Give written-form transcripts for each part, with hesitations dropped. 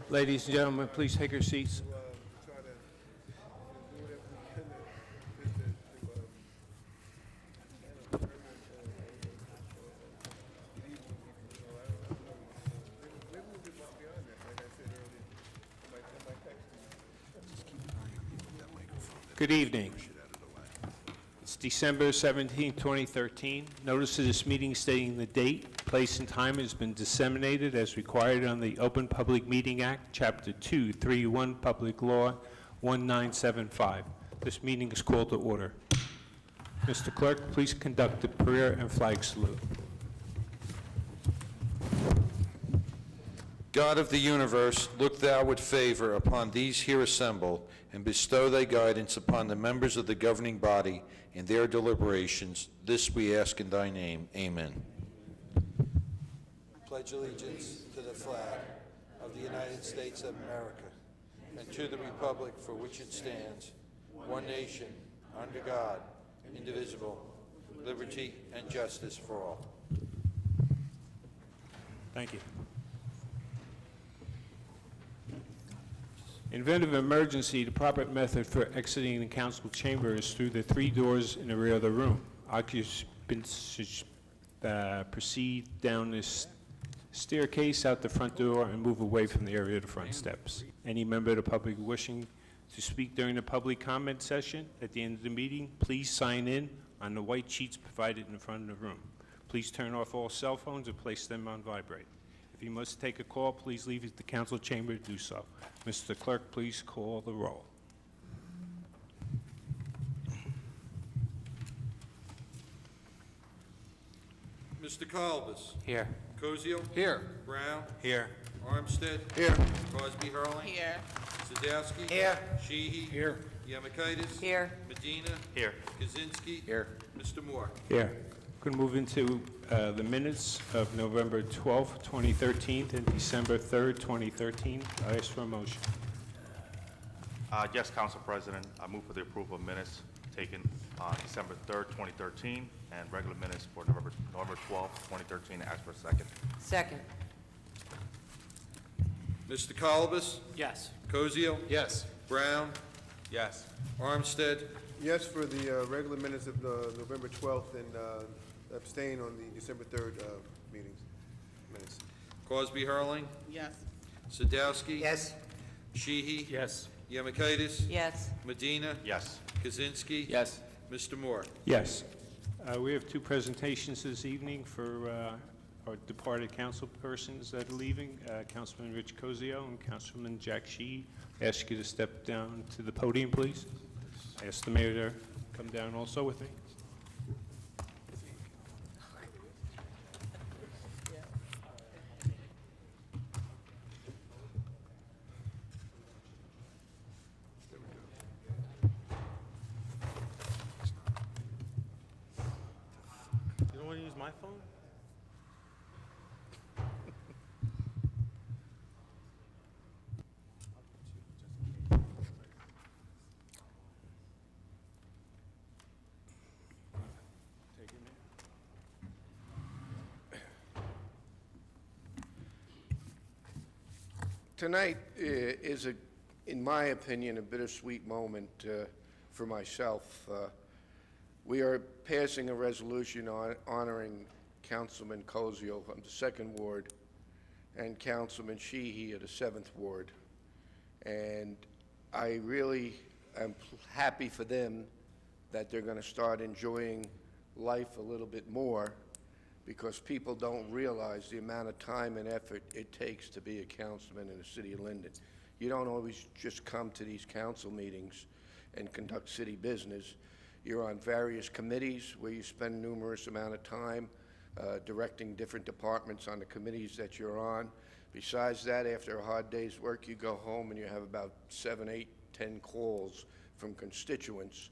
Ladies and gentlemen, please take your seats. Try to do whatever we can to maybe we'll get beyond that. Like I said earlier, I might text you. Good evening. It's December 17, 2013. Notice of this meeting stating the date, place, and time has been disseminated as required on the Open Public Meeting Act, Chapter 231, Public Law 1975. This meeting is called to order. Mr. Clerk, please conduct the prayer and flag salute. God of the universe, look thou with favor upon these here assembled, and bestow thy guidance upon the members of the governing body in their deliberations. This we ask in thy name. Amen. Pledge allegiance to the flag of the United States of America and to the republic for which it stands, one nation, under God, indivisible, liberty and justice for all. Thank you. In event of emergency, the proper method for exiting the council chamber is through the 3 doors in the rear of the room. Occupants should proceed down this staircase out the front door and move away from the area of the front steps. Any member of the public wishing to speak during the public comment session at the end of the meeting, please sign in on the white sheets provided in the front of the room. Please turn off all cell phones and place them on vibrate. If you must take a call, please leave the council chamber to do so. Mr. Clerk, please call the roll. Mr. Colbus. Here. Cozio. Here. Brown. Here. Armstead. Here. Crosby Hurling. Here. Sadowski. Here. Sheehy. Here. Yamakaitis. Here. Medina. Here. Kaczynski. Here. Mr. Moore. Here. Going to move into the minutes of November 12th, 2013 and December 3rd, 2013. I ask for a motion. Yes, Council President. I move for the approval of minutes taken on December 3rd, 2013, and regular minutes for November 12th, 2013, as per second. Second. Mr. Colbus. Yes. Cozio. Yes. Brown. Yes. Armstead. Yes, for the regular minutes of November 12th and abstain on the December 3rd minutes. Crosby Hurling. Yes. Sadowski. Yes. Sheehy. Yes. Yamakaitis. Yes. Medina. Yes. Kaczynski. Yes. Mr. Moore. Yes. We have 2 presentations this evening for our departed council persons that are leaving, Councilman Rich Cozio and Councilman Jack Sheehy. I ask you to step down to the podium, please. I ask the mayor to come down also with me. You don't want to use my phone? Tonight is, in my opinion, a bittersweet moment for myself. We are passing a resolution honoring Councilman Cozio of the 2nd Ward and Councilman Sheehy of the 7th Ward. And I really am happy for them that they're going to start enjoying life a little bit more, because people don't realize the amount of time and effort it takes to be a councilman in the city of Linden. You don't always just come to these council meetings and conduct city business. You're on various committees where you spend numerous amount of time directing different departments on the committees that you're on. Besides that, after a hard day's work, you go home and you have about 7, 8, 10 calls from constituents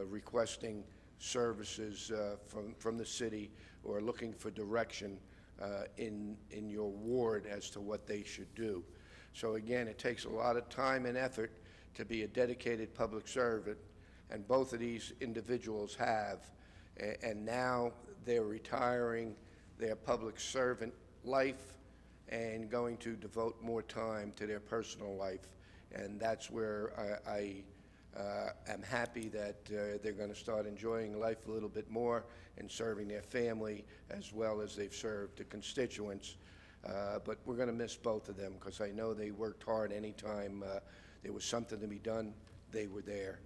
requesting services from the city, or looking for direction in your ward as to what they should do. So again, it takes a lot of time and effort to be a dedicated public servant, and both of these individuals have, and now they're retiring their public servant life and going to devote more time to their personal life. And that's where I am happy that they're going to start enjoying life a little bit more and serving their family as well as they've served the constituents. But we're going to miss both of them because I know they worked hard. Anytime there was something to be done, they were there.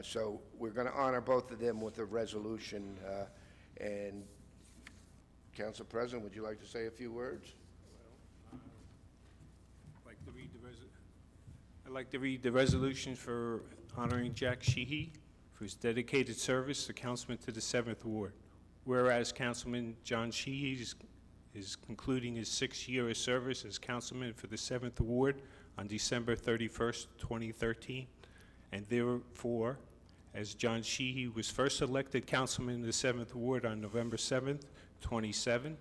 So we're going to honor both of them with a resolution. And Council President, would you like to say a few words? I'd like to read the resolution for honoring Jack Sheehy for his dedicated service as councilman to the 7th Ward. Whereas Councilman John Sheehy is concluding his 6th year of service as councilman for the 7th Ward on December 31st, 2013. And therefore, as John Sheehy was first elected councilman in the 7th Ward on November 7th, 2007,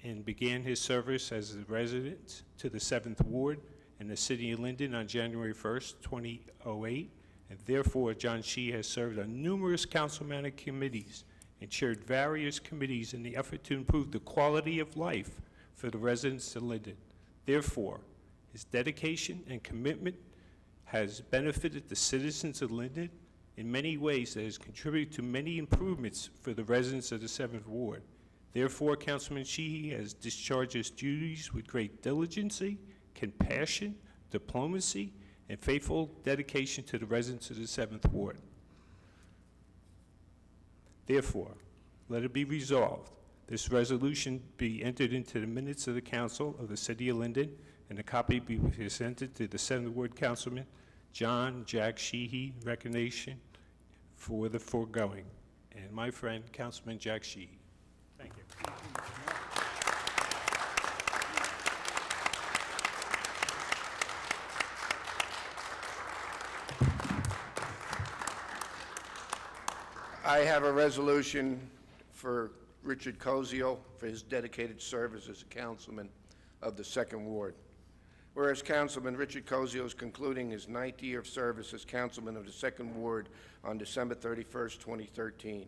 and began his service as a resident to the 7th Ward in the city of Linden on January 1st, 2008, and therefore John Sheehy has served on numerous councilmanic committees and chaired various committees in the effort to improve the quality of life for the residents of Linden. Therefore, his dedication and commitment has benefited the citizens of Linden in many ways that has contributed to many improvements for the residents of the 7th Ward. Therefore, Councilman Sheehy has discharged his duties with great diligence, compassion, diplomacy, and faithful dedication to the residents of the 7th Ward. Therefore, let it be resolved, this resolution be entered into the minutes of the Council of the City of Linden, and a copy be presented to the 7th Ward Councilman John Jack Sheehy, recognition for the foregoing. And my friend, Councilman Jack Sheehy. Thank you. I have a resolution for Richard Koziel for his dedicated service as a councilman of the 2nd Ward. Whereas Councilman Richard Koziel is concluding his 9th year of service as councilman of the 2nd Ward on December 31st, 2013.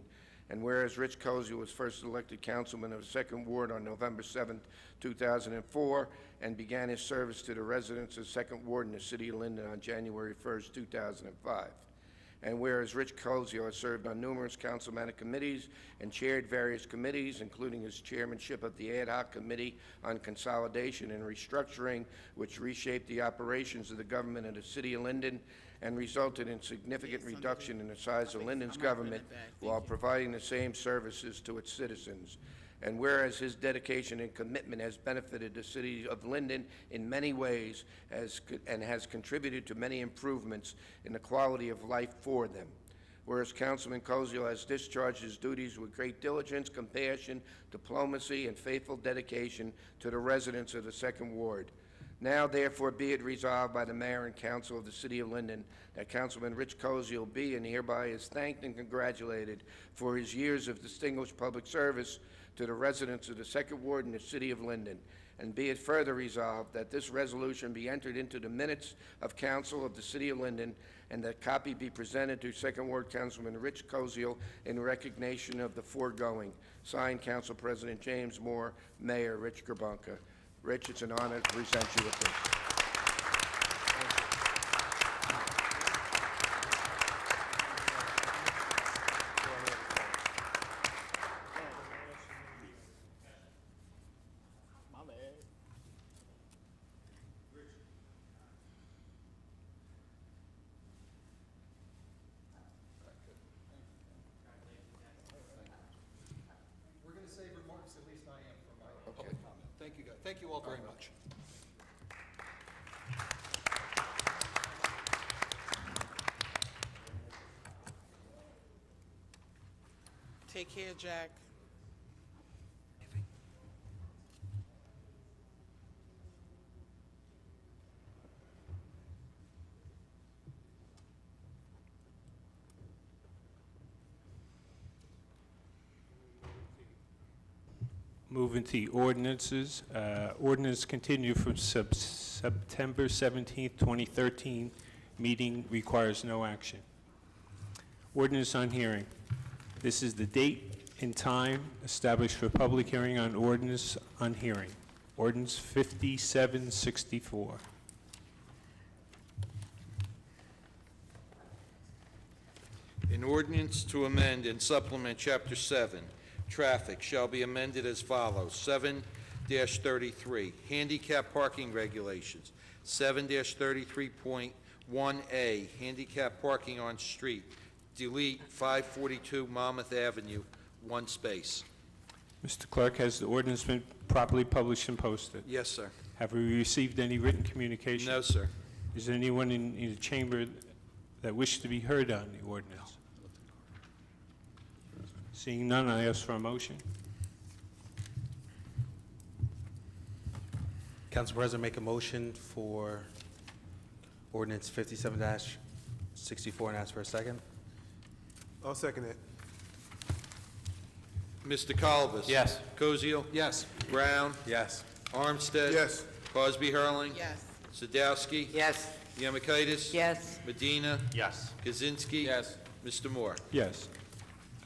And whereas Rich Koziel was first elected councilman of the 2nd Ward on November 7th, 2004, and began his service to the residents of the 2nd Ward in the city of Linden on January 1st, 2005. And whereas Rich Koziel has served on numerous councilmanic committees and chaired various committees, including his chairmanship of the Ad Hoc Committee on Consolidation and Restructuring, which reshaped the operations of the government of the city of Linden and resulted in significant reduction in the size of Linden's government while providing the same services to its citizens. And whereas his dedication and commitment has benefited the city of Linden in many ways and has contributed to many improvements in the quality of life for them. Whereas Councilman Koziel has discharged his duties with great diligence, compassion, diplomacy, and faithful dedication to the residents of the 2nd Ward. Now, therefore, be it resolved by the Mayor and Council of the City of Linden that Councilman Rich Koziel be and hereby is thanked and congratulated for his years of distinguished public service to the residents of the 2nd Ward in the City of Linden. And be it further resolved that this resolution be entered into the minutes of Council of the City of Linden and that copy be presented to 2nd Ward Councilman Rich Koziel in recognition of the foregoing. Signed, Council President James Moore, Mayor Rich Grabunka. Rich, it's an honor to present you with this. We're going to save remarks, at least I am, for my public comment. Thank you, guys. Thank you all very much. Take care, Jack. Moving to the ordinances. Ordinance continued from September 17th, 2013. Meeting requires no action. Ordinance on hearing. This is the date and time established for public hearing on ordinance on hearing. Ordinance 5764. An ordinance to amend and supplement Chapter 7, Traffic, shall be amended as follows. 7-33, Handicap Parking Regulations. 7-33.1A, Handicap Parking on Street. Delete 542 Monmouth Avenue, 1 space. Mr. Clerk, has the ordinance been properly published and posted? Yes, sir. Have we received any written communication? No, sir. Is there anyone in the chamber that wishes to be heard on the ordinance? Seeing none, I ask for a motion. Council President, make a motion for ordinance 57-64 and ask for a second. I'll second it. Mr. Colbus? Yes. Kozio? Yes. Brown? Yes. Armstead? Yes. Cosby Hurling? Yes. Sadowski? Yes. Yemakaitis? Yes. Medina? Yes. Kaczynski? Yes. Mr. Moore? Yes.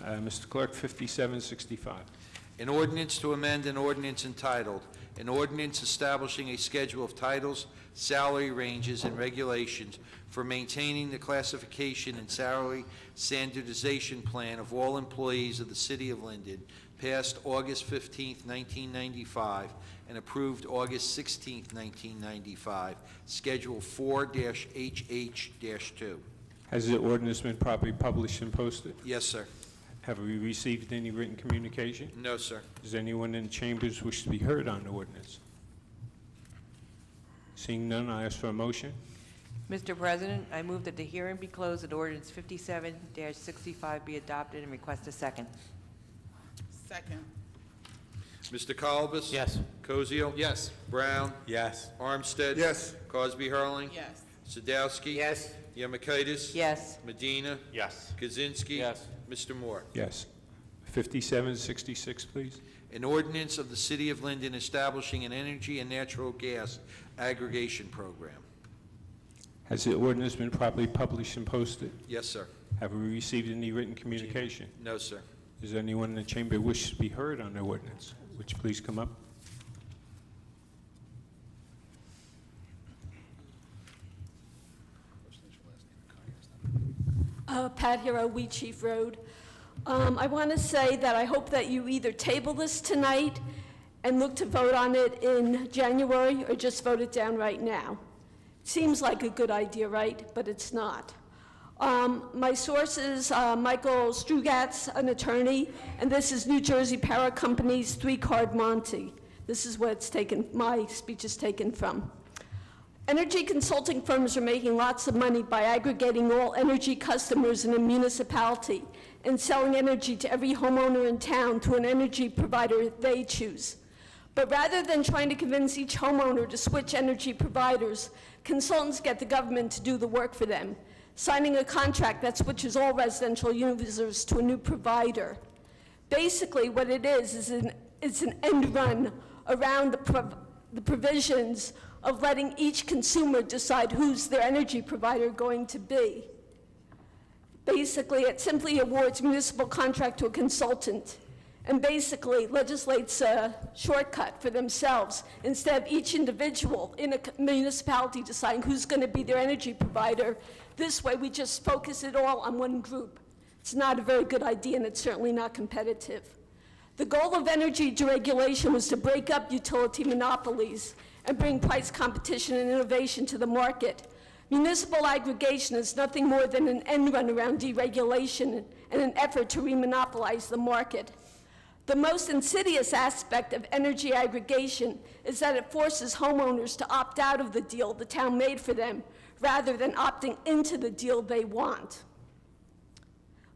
Mr. Clerk, 5765. An ordinance to amend an ordinance entitled, an ordinance establishing a schedule of titles, salary ranges, and regulations for maintaining the classification and salary standardization plan of all employees of the City of Linden, passed August 15, 1995, and approved August 16, 1995, Schedule 4-HH-2. Has the ordinance been properly published and posted? Yes, sir. Have we received any written communication? No, sir. Does anyone in the chambers wish to be heard on the ordinance? Seeing none, I ask for a motion. Mr. President, I move that the hearing be closed and ordinance 57-65 be adopted and request a second. Second. Mr. Colbus? Yes. Kozio? Yes. Brown? Yes. Armstead? Yes. Cosby Hurling? Yes. Sadowski? Yes. Yemakaitis? Yes. Medina? Yes. Kaczynski? Yes. Mr. Moore? Yes. 5766, please. An ordinance of the City of Linden establishing an energy and natural gas aggregation program. Has the ordinance been properly published and posted? Yes, sir. Have we received any written communication? No, sir. Does anyone in the chamber wish to be heard on the ordinance? Would you please come up? Pat Hero, Wheat Chief Road. I want to say that I hope that you either table this tonight and look to vote on it in January, or just vote it down right now. Seems like a good idea, right? But it's not. My source is Michael Strugatz, an attorney, and this is New Jersey Power Company's 3-card Monty. This is what it's taken, my speech is taken from. Energy consulting firms are making lots of money by aggregating all energy customers in a municipality and selling energy to every homeowner in town to an energy provider they choose. But rather than trying to convince each homeowner to switch energy providers, consultants get the government to do the work for them, signing a contract that switches all residential users to a new provider. Basically, what it is it's an end run around the provisions of letting each consumer decide who's their energy provider going to be. Basically, it simply awards municipal contract to a consultant and basically legislates a shortcut for themselves instead of each individual in a municipality deciding who's going to be their energy provider. This way, we just focus it all on one group. It's not a very good idea, and it's certainly not competitive. The goal of energy deregulation was to break up utility monopolies and bring price competition and innovation to the market. Municipal aggregation is nothing more than an end run around deregulation and an effort to remonopolize the market. The most insidious aspect of energy aggregation is that it forces homeowners to opt out of the deal the town made for them, rather than opting into the deal they want.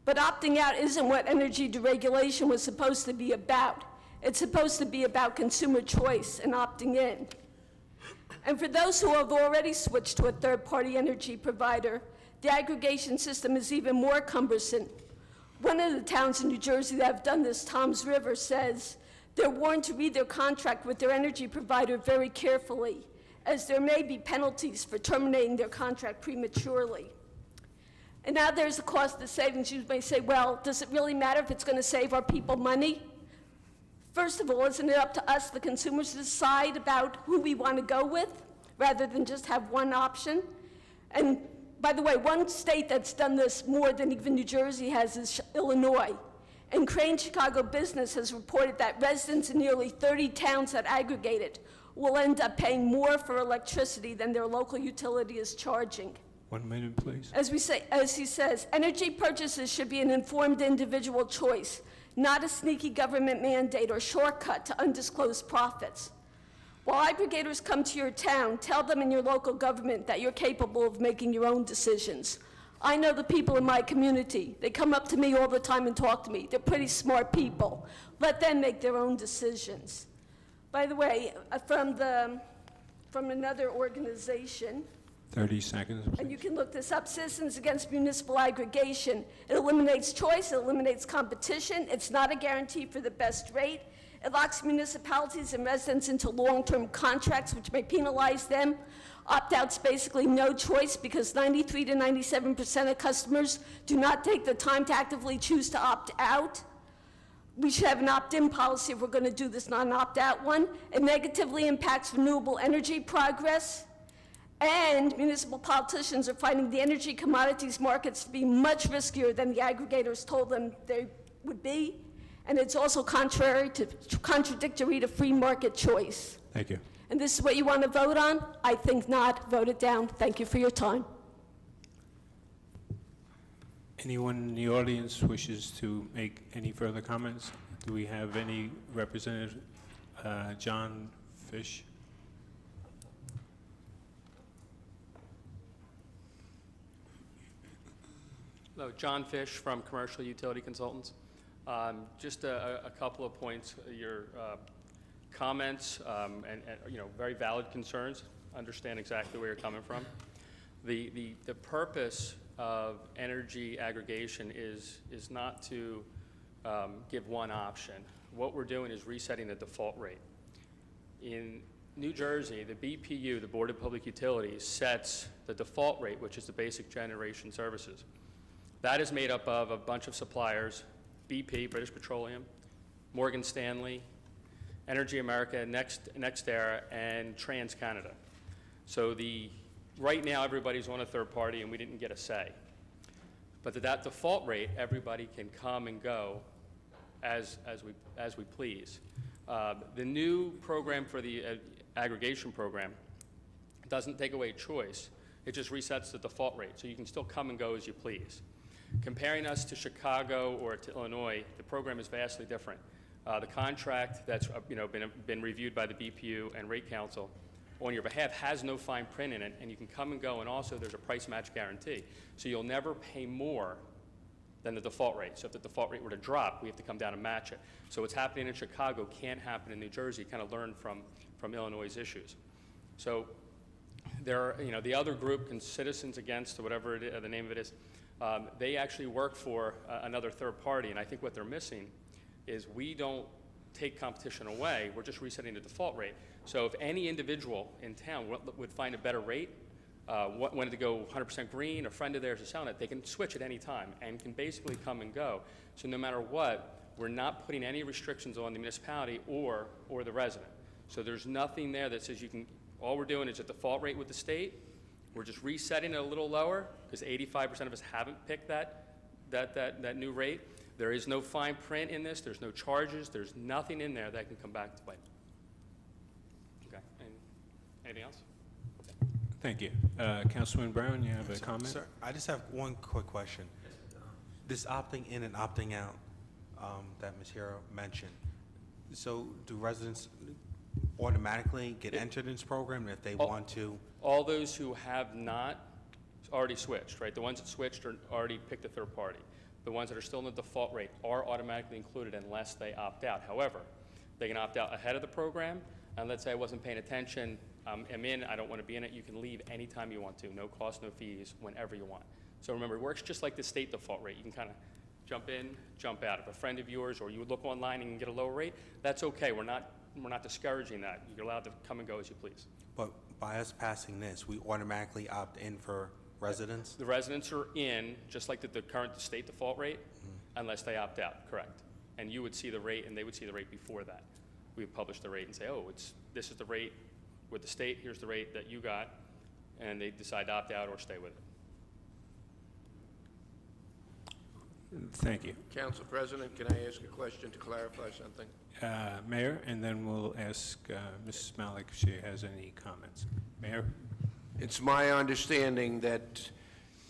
But opting out isn't what energy deregulation was supposed to be about. It's supposed to be about consumer choice and opting in. And for those who have already switched to a third-party energy provider, the aggregation system is even more cumbersome. One of the towns in New Jersey that have done this, Toms River, says they're warned to read their contract with their energy provider very carefully, as there may be penalties for terminating their contract prematurely. And now there's a cost of savings. You may say, well, does it really matter if it's going to save our people money? First of all, isn't it up to us, the consumers, to decide about who we want to go with, rather than just have one option? And by the way, one state that's done this more than even New Jersey has is Illinois. And Crane Chicago Business has reported that residents in nearly 30 towns that aggregated will end up paying more for electricity than their local utility is charging. 1 minute, please. As he says, energy purchases should be an informed individual choice, not a sneaky government mandate or shortcut to undisclosed profits. While aggregators come to your town, tell them in your local government that you're capable of making your own decisions. I know the people in my community. They come up to me all the time and talk to me. They're pretty smart people. Let them make their own decisions. By the way, from another organization, 30 seconds, and you please. can look this up, Citizens Against Municipal Aggregation. It eliminates choice, it eliminates competition, it's not a guarantee for the best rate. It locks municipalities and residents into long-term contracts, which may penalize them. Opt-out's basically no choice because 93 to 97% of customers do not take the time to actively choose to opt out. We should have an opt-in policy if we're going to do this, not an opt-out one. It negatively impacts renewable energy progress. And municipal politicians are finding the energy commodities markets to be much riskier than the aggregators told them they would be. And it's also contradictory to free market choice. Thank you. And this is what you want to vote on? I think not. Vote it down. Thank you for your time. Anyone in the audience wishes to make any further comments? Do we have any representative? John Fish? Hello, John Fish from Commercial Utility Consultants. Just a couple of points. Your comments and very valid concerns. Understand exactly where you're coming from. The purpose of energy aggregation is not to give one option. What we're doing is resetting the default rate. In New Jersey, the BPU, the Board of Public Utilities, sets the default rate, which is the basic generation services. That is made up of a bunch of suppliers: BP, British Petroleum, Morgan Stanley, Energy America, NextEra, and TransCanada. So right now, everybody's on a third party, and we didn't get a say. But at that default rate, everybody can come and go as we please. The new program for the aggregation program doesn't take away choice. It just resets the default rate, so you can still come and go as you please. Comparing us to Chicago or to Illinois, the program is vastly different. The contract that's been reviewed by the BPU and Rate Council on your behalf has no fine print in it, and you can come and go, and also there's a price match guarantee. So you'll never pay more than the default rate. So if the default rate were to drop, we have to come down and match it. So what's happening in Chicago can't happen in New Jersey. Kind of learn from Illinois' issues. So there are, the other group, Citizens Against, or whatever the name of it is, they actually work for another third party, and I think what they're missing is we don't take competition away, we're just resetting the default rate. So if any individual in town would find a better rate, wanted to go 100% green, a friend of theirs is selling it, they can switch at any time and can basically come and go. So no matter what, we're not putting any restrictions on the municipality or the resident. So there's nothing there that says you can, all we're doing is a default rate with the state. We're just resetting it a little lower because 85% of us haven't picked that new rate. There is no fine print in this. There's no charges. There's nothing in there that can come back to bite. Okay. Anything else? Thank you. Councilman Brown, you have a comment? Sir, I just have one quick question. This opting in and opting out that Ms. Hero mentioned, so do residents automatically get entered in this program if they want to? All those who have not already switched, right? The ones that switched are already picked a third party. The ones that are still in the default rate are automatically included unless they opt out. However, they can opt out ahead of the program, and let's say I wasn't paying attention, I'm in, I don't want to be in it, you can leave anytime you want to. No cost, no fees, whenever you want. So remember, it works just like the state default rate. You can kind of jump in, jump out. If a friend of yours or you look online and you can get a lower rate, that's okay. We're not discouraging that. You're allowed to come and go as you please. But by us passing this, we automatically opt in for residents? The residents are in, just like the current state default rate, unless they opt out, correct. and you would see the rate, and they would see the rate before that. We would publish the rate and say, oh, this is the rate with the state, here's the rate that you got, and they decide to opt out or stay with it. Thank you. Council President, can I ask a question to clarify something? Mayor, and then we'll ask Mrs. Malik if she has any comments. Mayor? It's my understanding that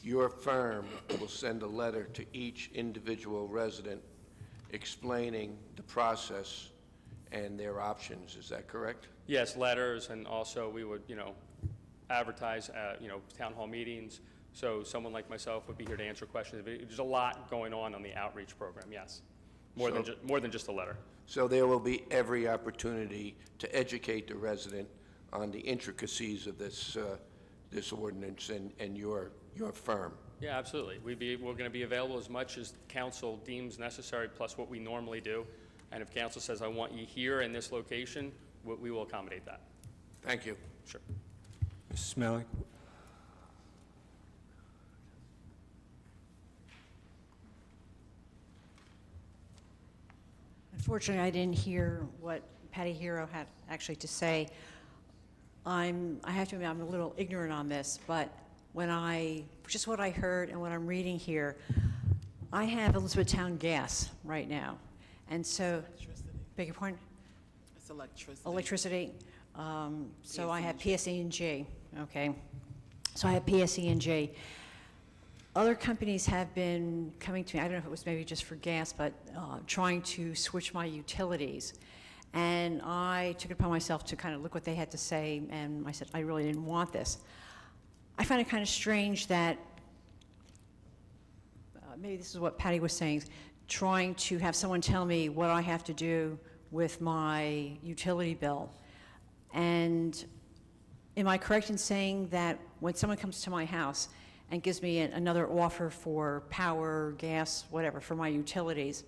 your firm will send a letter to each individual resident explaining the process and their options. Is that correct? Yes, letters, and also we would, advertise at, town hall meetings. So someone like myself would be here to answer questions. There's a lot going on the outreach program, yes. More than just a letter. So there will be every opportunity to educate the resident on the intricacies of this ordinance and your firm. Yeah, absolutely. We're going to be available as much as council deems necessary, plus what we normally do. And if council says, I want you here in this location, we will accommodate that. Thank you. Sure. Mrs. Malik? Unfortunately, I didn't hear what Patty Hero had actually to say. I have to admit, I'm a little ignorant on this, but just what I heard and what I'm reading here, I have Elizabethtown Gas right now. And so, beg your pardon? It's electricity. Electricity. So I have PSE&G, okay? So I have PSE&G. Other companies have been coming to me, I don't know if it was maybe just for gas, but trying to switch my utilities. And I took it upon myself to kind of look what they had to say, and I said, I really didn't want this. I find it kind of strange that, maybe this is what Patty was saying, trying to have someone tell me what I have to do with my utility bill. And am I correct in saying that when someone comes to my house and gives me another offer for power, gas, whatever, for my utilities,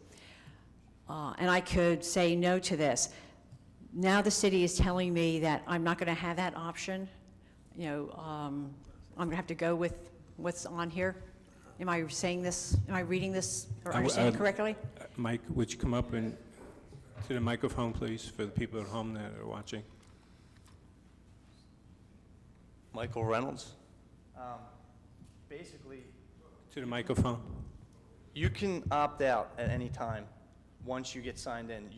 and I could say no to this, now the city is telling me that I'm not going to have that option? I'm going to have to go with what's on here? Am I saying this, am I reading this or understanding correctly? Mike, would you come up and to the microphone, please, for the people at home that are watching? Michael Reynolds. Basically, To the microphone. you can opt out at any time once you get signed in.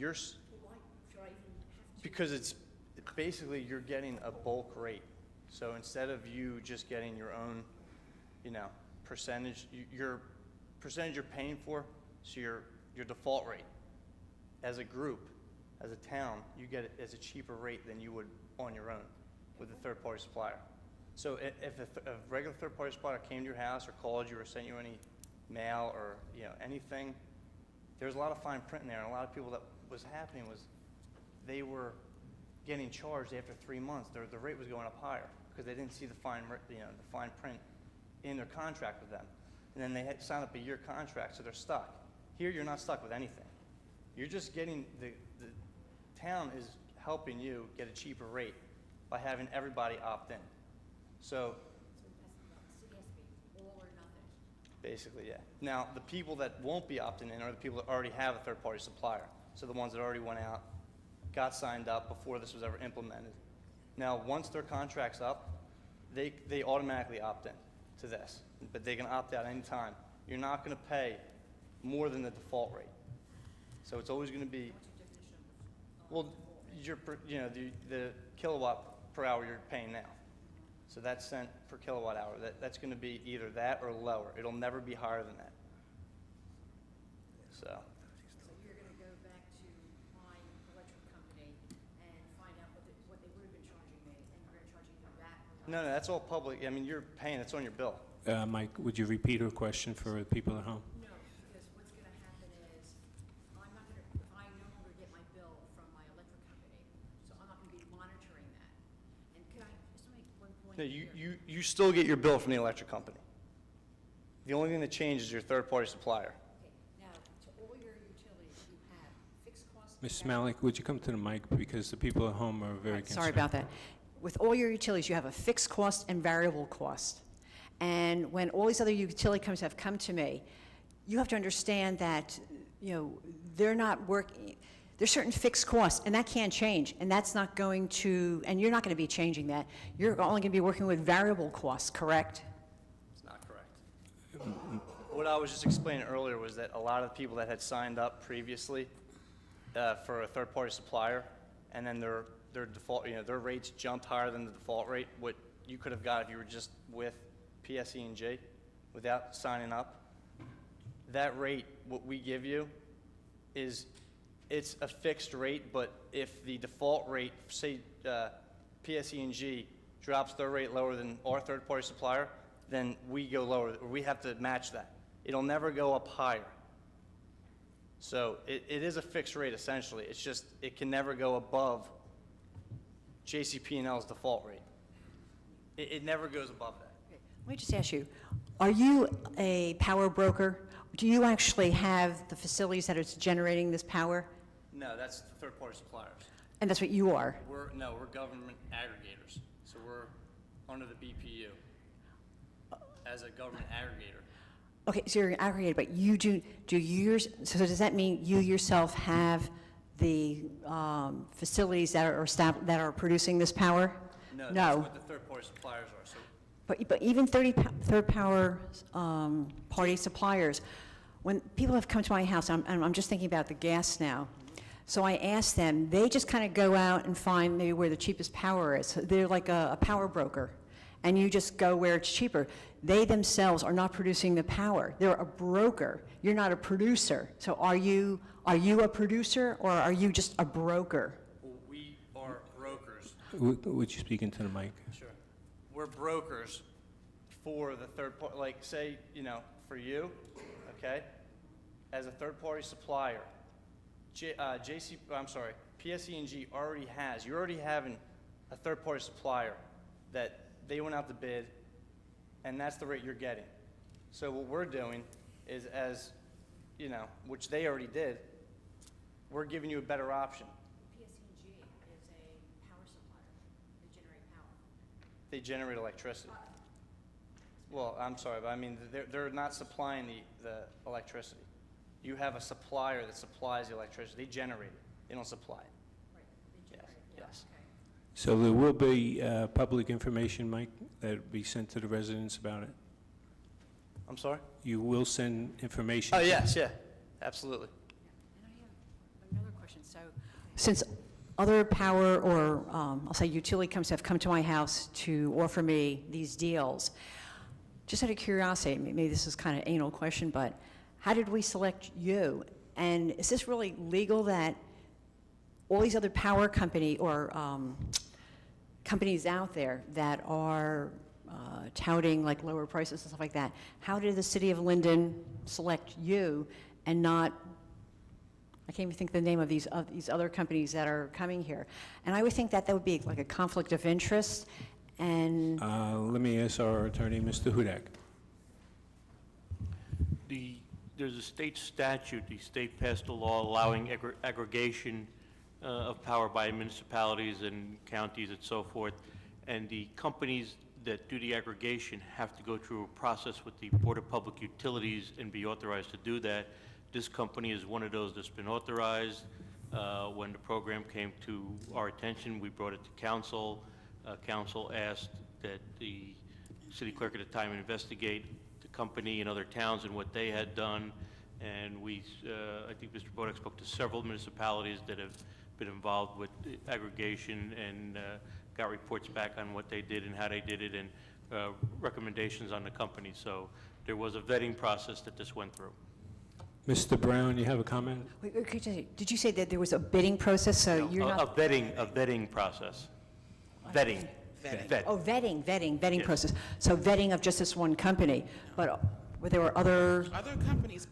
Because it's basically you're getting a bulk rate. So instead of you just getting your own, percentage, your percentage you're paying for, so your default rate. As a group, as a town, you get it as a cheaper rate than you would on your own with a third-party supplier. So if a regular third-party supplier came to your house or called you or sent you any mail or anything, there's a lot of fine print in there, and a lot of people that was happening was they were getting charged after 3 months. The rate was going up higher because they didn't see the fine print in their contract with them, and then they had to sign up a year contract, so they're stuck. Here, you're not stuck with anything. You're just getting the town is helping you get a cheaper rate by having everybody opt in. So basically, yeah. Now, the people that won't be opting in are the people that already have a third-party supplier. So the ones that already went out, got signed up before this was ever implemented. Now, once their contract's up, they automatically opt in to this, but they can opt out anytime. You're not going to pay more than the default rate. So it's always going to be, well, the kilowatt per hour you're paying now. So that's cent per kilowatt hour. That's going to be either that or lower. It'll never be higher than that. So you're going to go back to my electric company and find out what they would have been charging me, and we're going to charge you that? no, that's all public. I mean, you're paying. It's on your bill. Mike, would you repeat her question for the people at home? No, because what's going to happen is, I'm not going to, if I no longer get my bill from my electric company, so I'm not going to be monitoring that. And could I just make one point No, here? you still get your bill from the electric company. The only thing that changes is your third-party supplier. Okay, now, to all your utilities, you have fixed costs. Mrs. Malik, would you come to the mic because the people at home are very concerned? Sorry about that. With all your utilities, you have a fixed cost and variable cost. And when all these other utility companies have come to me, you have to understand that, they're not working, there's certain fixed costs, and that can't change, and that's not going to, and you're not going to be changing that. You're only going to be working with variable costs, correct? It's not correct. What I was just explaining earlier was that a lot of people that had signed up previously for a third-party supplier, and then their default, their rates jumped higher than the default rate, what you could have got if you were just with PSE&G without signing up. That rate, what we give you, it's a fixed rate, but if the default rate, say PSE&G drops their rate lower than our third-party supplier, then we go lower, or we have to match that. It'll never go up higher. So it is a fixed rate essentially. It's just, it can never go above JCP&L's default rate. It never goes above that. Let me just ask you, are you a power broker? Do you actually have the facilities that are generating this power? No, that's the third-party suppliers. And that's what you are? We're government aggregators. So we're under the BPU as a government aggregator. Okay, so you're an aggregator, but you do yours, so does that mean you yourself have the facilities that are producing this power? No, that's what the third-party suppliers are. So But even third-party suppliers, when people have come to my house, I'm just thinking about the gas now. So I ask them, they just kind of go out and find maybe where the cheapest power is. They're like a power broker, and you just go where it's cheaper. They themselves are not producing the power. They're a broker. You're not a producer. So are you a producer, or are you just a broker? we are brokers. Would you speak into the mic? Sure. We're brokers for the third party, like say, for you, okay, as a third party supplier, PSE&G already has, you're already having a third party supplier that they went out to bid, and that's the rate you're getting. So what we're doing is, which they already did, we're giving you a better option. PSE&G is a power supplier. They generate power. They generate electricity. Well, I'm sorry, but I mean, they're not supplying the electricity. You have a supplier that supplies the electricity. They generate it. They don't supply it. Right, they generate. Yes. So there will be public information, Mike, that will be sent to the residents about it? I'm sorry? You will send information? Oh, yes, yeah, absolutely. And I have another question. So, since other power or, I'll say utility companies have come to my house to offer me these deals, just out of curiosity, maybe this is kind of an anal question, but how did we select you? And is this really legal that all these other power company or companies out there that are touting like lower prices and stuff like that, how did the city of Linden select you and not, I can't even think the name of these other companies that are coming here? And I would think that would be like a conflict of interest. And Let me ask our attorney, Mr. Hudak. There's a state statute, the state passed a law allowing aggregation of power by municipalities and counties and so forth, and the companies that do the aggregation have to go through a process with the Board of Public Utilities and be authorized to do that. This company is one of those that's been authorized. When the program came to our attention, we brought it to council. Council asked that the city clerk at the time investigate the company and other towns and what they had done, and I think Mr. Bodak spoke to several municipalities that have been involved with aggregation and got reports back on what they did and how they did it, and recommendations on the company. So there was a vetting process that this went through. Mr. Brown, you have a comment? wait, did you say that there was a bidding process? So you're not A vetting process. Vetting. Vet. Oh, vetting Yes. process. So vetting of just this one company, but there were other Other companies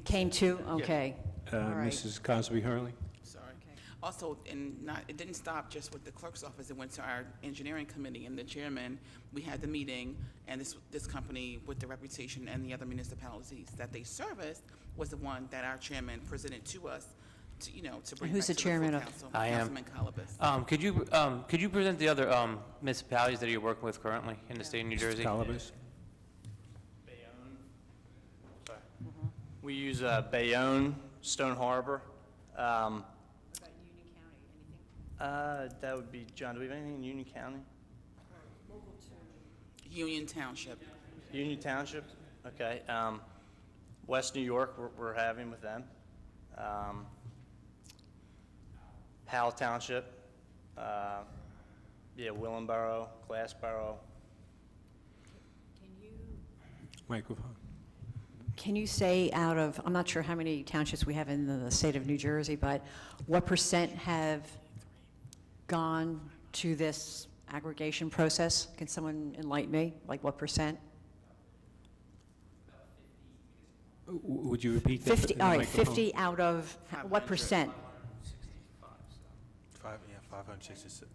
came to? Okay. All right. Mrs. Cosby Hurley? Sorry. Also, it didn't stop just with the clerk's office. It went to our engineering committee and the chairman. We had the meeting, and this company with the reputation and the other municipalities that they serviced was the one that our chairman presented to us to bring Who's back the to chairman full of- council, I am. Councilman Calabas. Could you present the other municipalities that you're working with currently in the state of New Jersey? Calabas? Bayonne, sorry. We use Bayonne, Stone Harbor. That would be, John, do we have anything in Union County? Union Township. Union Township? Okay. West New York, we're having with them. Howell Township. Willenboro, Glassboro. Microphone. Can you say out of, I'm not sure how many townships we have in the state of New Jersey, but what % have gone to this aggregation process? Can someone enlighten me? Like what %? Would you repeat that? 50, all right, 50 out of, what %? 566.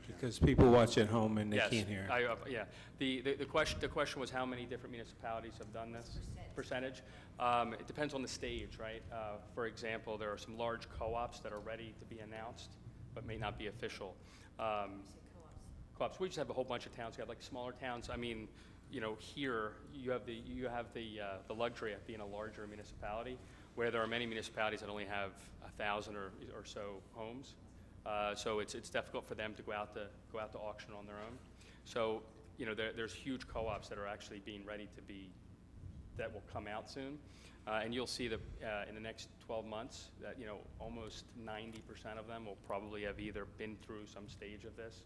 Because people watch at home and they Yes, can't hear. Yeah. The question was how many different municipalities have done this? Percentage? It depends on the stage, right? For example, there are some large co-ops that are ready to be announced, but may not be official. Co-ops, we just have a whole bunch of towns. We have like smaller towns. I mean, here you have the luxury of being a larger municipality, where there are many municipalities that only have 1,000 or so homes. So it's difficult for them to go out to auction on their own. So there's huge co-ops that are actually being ready that will come out soon, and you'll see that in the next 12 months that almost 90% of them will probably have either been through some stage of this.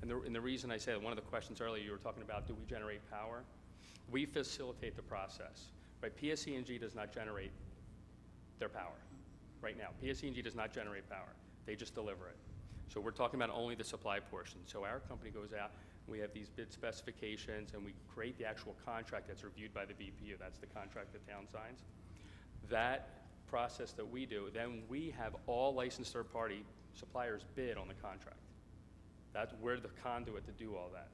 And the reason I said, one of the questions earlier you were talking about, do we generate power? We facilitate the process. Right? PSE&G does not generate their power right now. PSE&G does not generate power. They just deliver it. So we're talking about only the supply portion. So our company goes out, we have these bid specifications, and we create the actual contract that's reviewed by the BPU. That's the contract the town signs. That process that we do, then we have all licensed third-party suppliers bid on the contract. We're the conduit to do all that.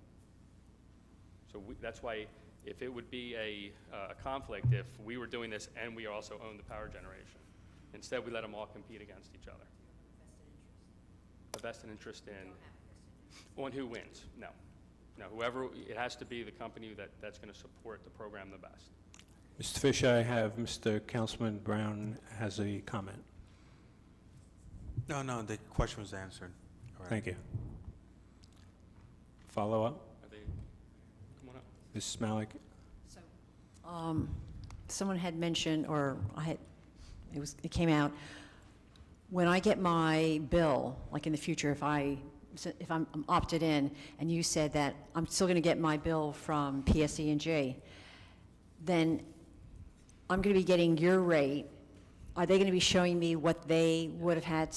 So that's why if it would be a conflict if we were doing this and we also own the power generation. Instead, we let them all compete against each other. A vested interest in on who wins. No, whoever, it has to be the company that's going to support the program the best. Mr. Fish, I have Mr. Councilman Brown has a comment. No, the question was answered. All right. Thank you. Follow up? Come on up. Mrs. Malik? Someone had mentioned, or it came out, when I get my bill, like in the future, if I'm opted in, and you said that I'm still going to get my bill from PSE&G, then I'm going to be getting your rate. Are they going to be showing me what they would have had?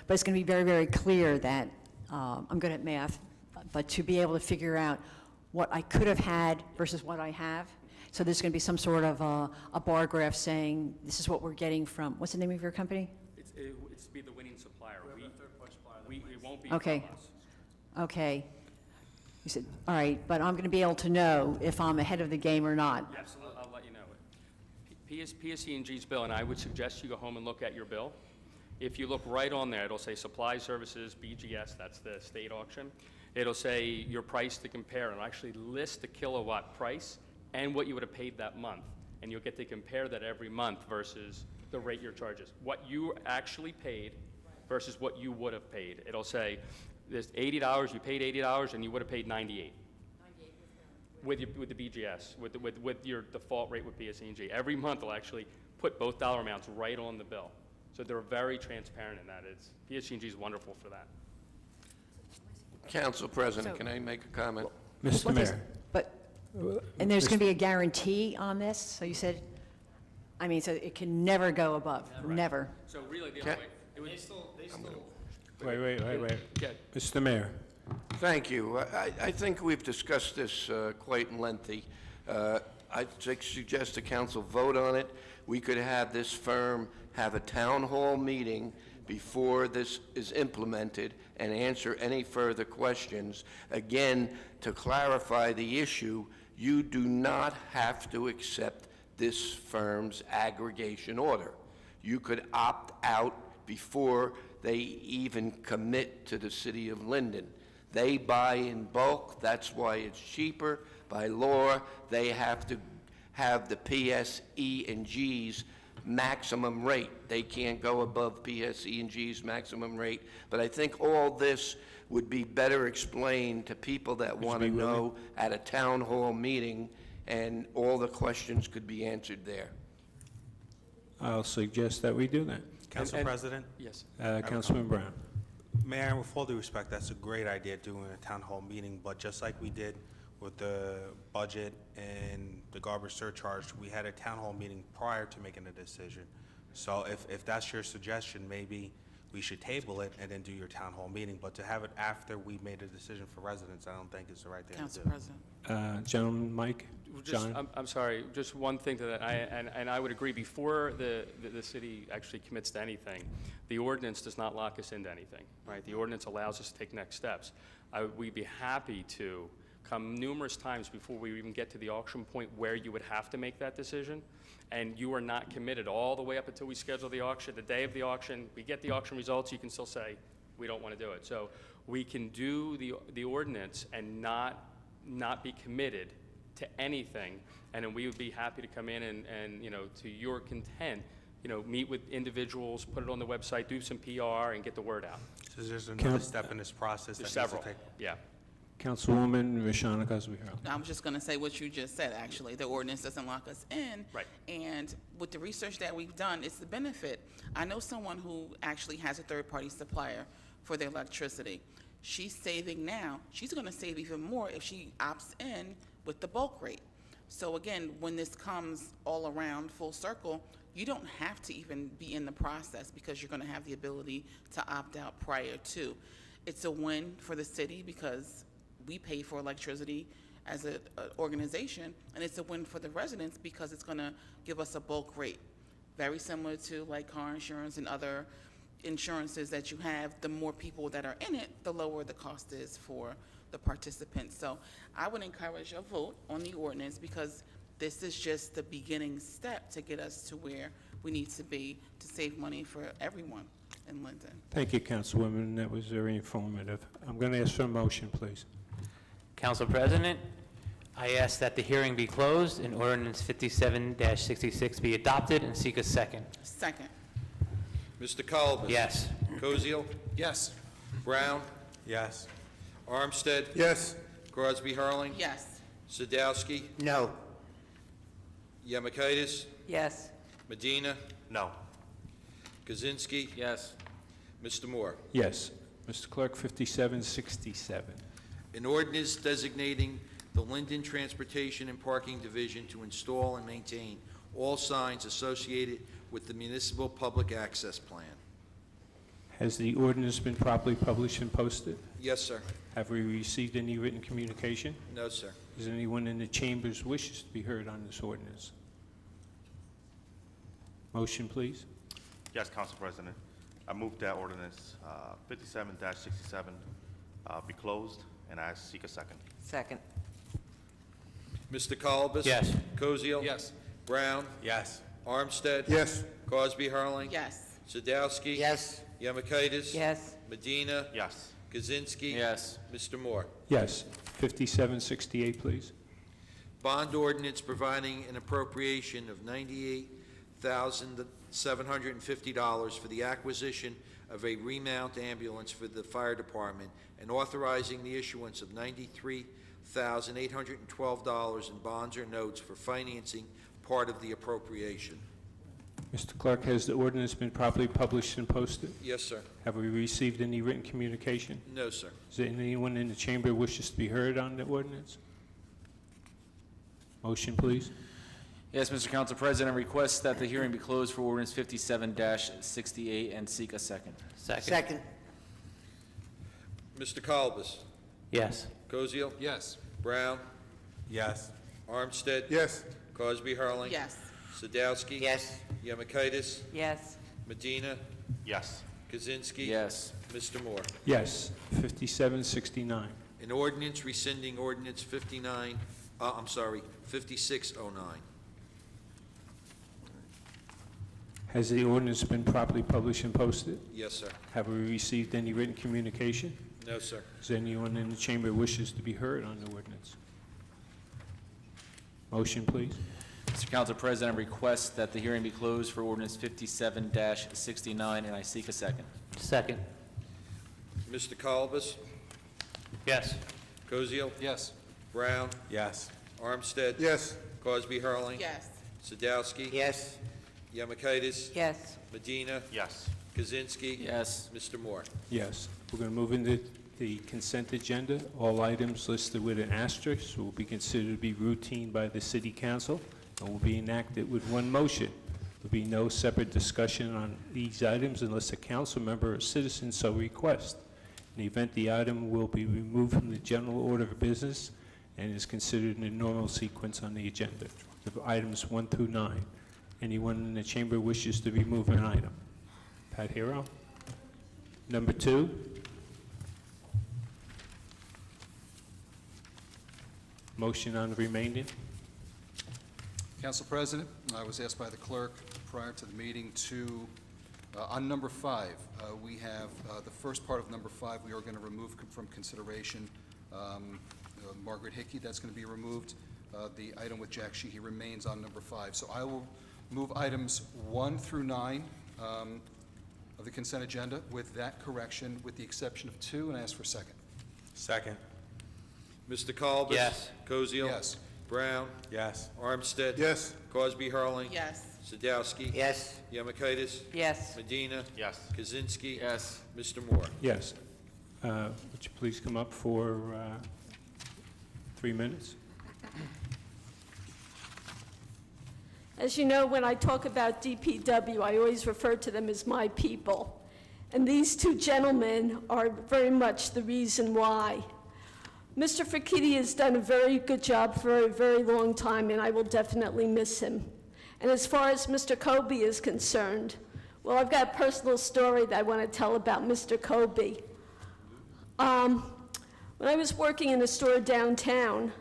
But it's going to be very, very clear that I'm good at math, but to be able to figure out what I could have had versus what I have. So there's going to be some sort of a bar graph saying this is what we're getting from, what's the name of your company? It's to be the winning supplier. It won't be Okay. from us. Okay. You said, all right, but I'm going to be able to know if I'm ahead of the game or not. Yes, I'll let you know it. PSE&G's bill, and I would suggest you go home and look at your bill. If you look right on there, it'll say supply services, BGS, that's the state auction. It'll say your price to compare, and it'll actually list the kilowatt price and what you would have paid that month. And you'll get to compare that every month versus the rate your charges. What you actually paid versus what you would have paid. It'll say, there's $80, you paid $80, and you would have paid $98. With the BGS, with your default rate with PSE&G. Every month will actually put both dollar amounts right on the bill. So they're very transparent in that. PSE&G is wonderful for that. Council President, can I make a comment? Mr. Mayor? And there's going to be a guarantee on this? So you said, so it can never go above, never. So really, the only way, it would... Wait. Yeah. Mr. Mayor? Thank you. I think we've discussed this quite lengthy. I suggest the council vote on it. We could have this firm have a town hall meeting before this is implemented and answer any further questions. Again, to clarify the issue, you do not have to accept this firm's aggregation order. You could opt out before they even commit to the city of Linden. They buy in bulk, that's why it's cheaper. By law, they have to have the PSE and G's maximum rate. They can't go above PSE and G's maximum rate. But I think all this would be better explained to people that want to know at a town hall meeting, and all the questions could be answered there. I'll suggest that we do that. Council President? Yes. Councilman Brown. Mayor, with all due respect, that's a great idea, doing a town hall meeting, but just like we did with the budget and the garbage surcharge, we had a town hall meeting prior to making a decision. So if that's your suggestion, maybe we should table it and then do your town hall meeting, but to have it after we made a decision for residents, I don't think is the right thing to do. Council President. Gentleman, Mike? John? I'm sorry, just one thing to that, and I would agree, before the city actually commits to anything, the ordinance does not lock us into anything, right? The ordinance allows us to take next steps. We'd be happy to come numerous times before we even get to the auction point where you would have to make that decision, and you are not committed all the way up until we schedule the auction. The day of the auction, we get the auction results, you can still say, we don't want to do it. So we can do the ordinance and not be committed to anything, and then we would be happy to come in and you know, to your content, you know, meet with individuals, put it on the website, do some PR, and get the word out. So there's another step in this process that There's needs to several, take. yeah. Councilwoman Rashana Cosby-Hurl. I'm just going to say what you just said, actually. The ordinance doesn't lock us in. Right. And with the research that we've done, it's the benefit. I know someone who actually has a third-party supplier for their electricity. She's saving now. She's going to save even more if she opts in with the bulk rate. So again, when this comes all around full circle, you don't have to even be in the process because you're going to have the ability to opt out prior to. It's a win for the city because we pay for electricity as an organization, and it's a win for the residents because it's going to give us a bulk rate. Very similar to like car insurance and other insurances that you have. The more people that are in it, the lower the cost is for the participants. So I would encourage a vote on the ordinance because this is just the beginning step to get us to where we need to be to save money for everyone in Linden. Thank you, Councilwoman. That was very informative. I'm going to ask for a motion, please. Council President, I ask that the hearing be closed and ordinance 57-66 be adopted and seek a second. Second. Mr. Colbus? Yes. Koziel? Yes. Brown? Yes. Armstead? Yes. Crosby Hurling? Yes. Sadowski? No. Yemakaitis? Yes. Medina? No. Kaczynski? Yes. Mr. Moore? Yes. Mr. Clerk, 5767. An ordinance designating the Linden Transportation and Parking Division to install and maintain all signs associated with the municipal public access plan. Has the ordinance been properly published and posted? Yes, sir. Have we received any written communication? No, sir. Is anyone in the chambers wishes to be heard on this ordinance? Motion, please. Yes, Council President. I move that ordinance 57-67 be closed, and I seek a second. Second. Mr. Colbus? Yes. Koziel? Yes. Brown? Yes. Armstead? Yes. Crosby Hurling? Yes. Sadowski? Yes. Yemakaitis? Yes. Medina? Yes. Kaczynski? Yes. Mr. Moore? Yes. 5768, please. Bond ordinance providing an appropriation of $98,750 for the acquisition of a remount ambulance for the fire department and authorizing the issuance of $93,812 in bonds or notes for financing part of the appropriation. Mr. Clerk, has the ordinance been properly published and posted? Yes, sir. Have we received any written communication? No, sir. Is there anyone in the chamber who wishes to be heard on the ordinance? Motion, please. Yes, Mr. Council President, request that the hearing be closed for ordinance 57-68 and seek a second. Second. Mr. Colbus? Yes. Koziel? Yes. Brown? Yes. Armstead? Yes. Crosby Hurling? Yes. Sadowski? Yes. Yemakaitis? Yes. Medina? Yes. Kaczynski? Yes. Mr. Moore? Yes. 5769. An ordinance rescinding ordinance 5609. Has the ordinance been properly published and posted? Yes, sir. Have we received any written communication? No, sir. Is there anyone in the chamber who wishes to be heard on the ordinance? Motion, please. Mr. Council President, I request that the hearing be closed for ordinance 57-69, and I seek a second. Second. Mr. Kalbus? Yes. Koziel? Yes. Brown? Yes. Armstead? Yes. Cosby Hurling? Yes. Sadowski? Yes. Yemakaitis? Yes. Medina? Yes. Kaczynski? Yes. Mr. Moore? Yes. We're going to move into the consent agenda. All items listed with an asterisk will be considered to be routine by the city council and will be enacted with one motion. There'll be no separate discussion on these items unless a council member or citizen so requests. In the event the item will be removed from the general order of business and is considered in the normal sequence on the agenda, of items 1 through 9. Anyone in the chamber wishes to remove an item? Pat Hero. Number 2. Motion on the remaining. Council President, I was asked by the clerk prior to the meeting to, on number 5, we have the first part of number 5, we are going to remove from consideration Margaret Hickey, that's going to be removed. The item with Jack Sheehy remains on number 5. So I will move items 1 through 9 of the consent agenda with that correction, with the exception of 2, and I ask for a second. Second. Mr. Kalbus? Yes. Koziel? Yes. Brown? Yes. Armstead? Yes. Cosby Hurling? Yes. Sadowski? Yes. Yemakaitis? Yes. Medina? Yes. Kaczynski? Yes. Mr. Moore? Yes. Would you please come up for 3 minutes? As you know, when I talk about DPW, I always refer to them as my people. And these two gentlemen are very much the reason why. Mr. Fakiti has done a very good job for a very long time, and I will definitely miss him. And as far as Mr. Kobe is concerned, well, I've got a personal story that I want to tell about Mr. Kobe. When I was working in a store downtown,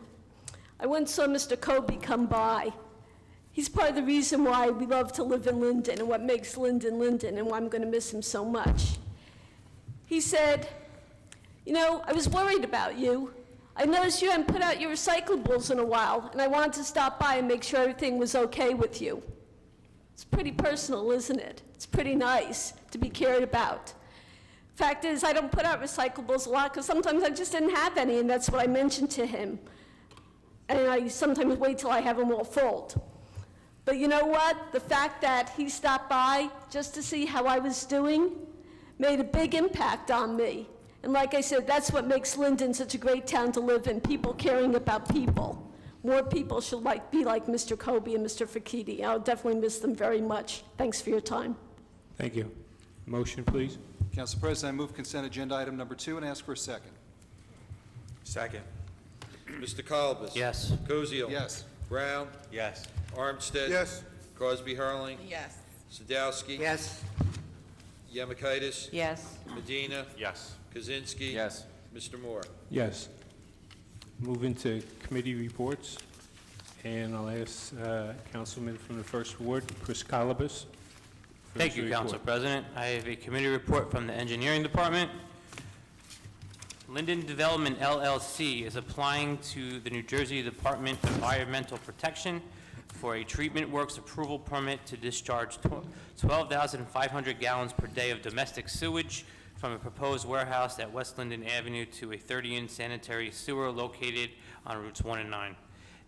I once saw Mr. Kobe come by. He's part of the reason why we love to live in Linden and what makes Linden Linden and why I'm going to miss him so much. He said, "You know, I was worried about you. I noticed you hadn't put out your recyclables in a while, and I wanted to stop by and make sure everything was okay with you." It's pretty personal, isn't it? It's pretty nice to be cared about. Fact is, I don't put out recyclables a lot because sometimes I just didn't have any, and that's what I mentioned to him. And I sometimes wait till I have them all full. But you know what? The fact that he stopped by just to see how I was doing made a big impact on me. And like I said, that's what makes Linden such a great town to live in, people caring about people. More people should be like Mr. Kobe and Mr. Fakiti. I'll definitely miss them very much. Thanks for your time. Thank you. Motion, please. Council President, I move consent agenda item number 2 and ask for a second. Second. Mr. Kalbus? Yes. Koziel? Yes. Brown? Yes. Armstead? Yes. Cosby Hurling? Yes. Sadowski? Yes. Yemakaitis? Yes. Medina? Yes. Kaczynski? Yes. Mr. Moore? Yes. Move into committee reports, and I'll ask Councilman from the First Ward, Chris Colibus. Thank you, Council President. I have a committee report from the Engineering Department. Linden Development LLC is applying to the New Jersey Department of Environmental Protection for a treatment works approval permit to discharge 12,500 gallons per day of domestic sewage from a proposed warehouse at West Linden Avenue to a 30-inch sanitary sewer located on routes 1 and 9.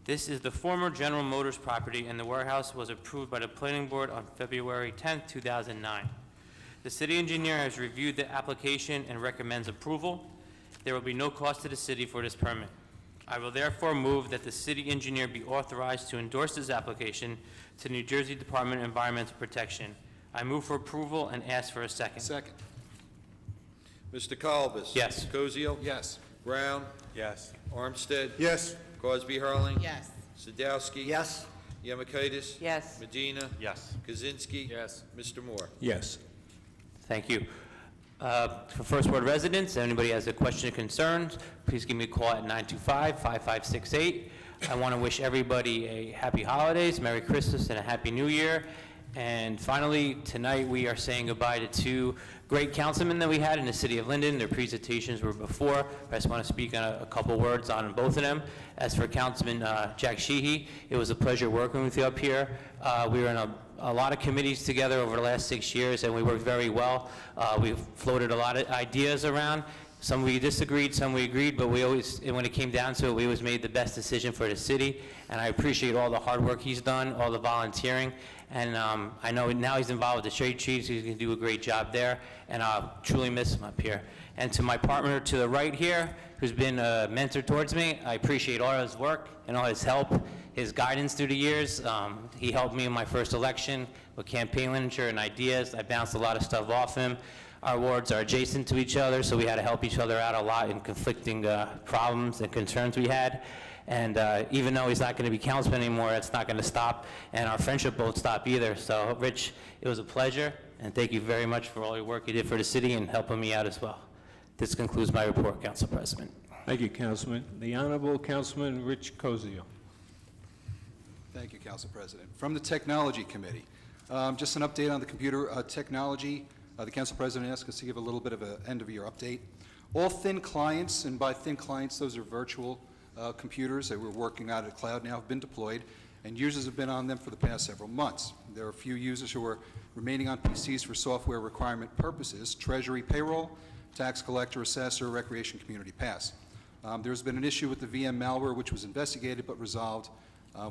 This is the former General Motors property, and the warehouse was approved by the Planning Board on February 10, 2009. The city engineer has reviewed the application and recommends approval. There will be no cost to the city for this permit. I will therefore move that the city engineer be authorized to endorse this application to the New Jersey Department of Environmental Protection. I move for approval and ask for a second. Second. Mr. Kalbus? Yes. Koziel? Yes. Brown? Yes. Armstead? Yes. Cosby Hurling? Yes. Sadowski? Yes. Yemakaitis? Yes. Medina? Yes. Kaczynski? Yes. Mr. Moore? Yes. Thank you. For First Ward residents, if anybody has a question or concerns, please give me a call at 925-5568. I want to wish everybody a happy holidays, Merry Christmas, and a Happy New Year. And finally, tonight, we are saying goodbye to two great councilmen that we had in the city of Linden. Their presentations were before. I just want to speak on a couple words on both of them. As for Councilman Jack Sheehy, it was a pleasure working with you up here. We were in a lot of committees together over the last 6 years, and we worked very well. We've floated a lot of ideas around. Some we disagreed, some we agreed, but we always, when it came down to it, we always made the best decision for the city. And I appreciate all the hard work he's done, all the volunteering. And I know now he's involved with the Shade Chiefs. He's going to do a great job there, and I'll truly miss him up here. And to my partner to the right here, who's been a mentor towards me, I appreciate all his work and all his help, his guidance through the years. He helped me in my first election with campaign literature and ideas. I bounced a lot of stuff off him. Our wards are adjacent to each other, so we had to help each other out a lot in conflicting problems and concerns we had. And even though he's not going to be councilman anymore, that's not going to stop, and our friendship won't stop either. So, Rich, it was a pleasure, and thank you very much for all your work you did for the city and helping me out as well. This concludes my report, Council President. Thank you, Councilman. The Honorable Councilman Rich Cosio. Thank you, Council President. From the Technology Committee, just an update on the computer technology. The Council President asked us to give a little bit of an end-of-year update. All thin clients, and by thin clients, those are virtual computers that we're working out of the cloud now, have been deployed, and users have been on them for the past several months. There are a few users who are remaining on PCs for software requirement purposes: Treasury, payroll, tax collector, assessor, recreation, community pass. There's been an issue with the VM malware, which was investigated but resolved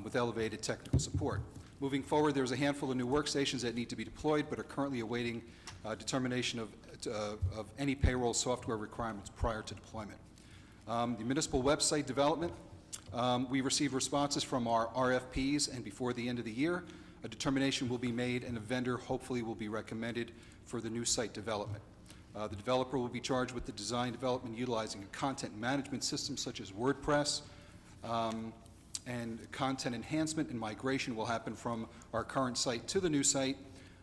with elevated technical support. Moving forward, there's a handful of new workstations that need to be deployed but are currently awaiting determination of any payroll software requirements prior to deployment. The municipal website development, we received responses from our RFPs, and before the end of the year, a determination will be made and a vendor hopefully will be recommended for the new site development. The developer will be charged with the design development utilizing a content management system such as WordPress, and content enhancement and migration will happen from our current site to the new site.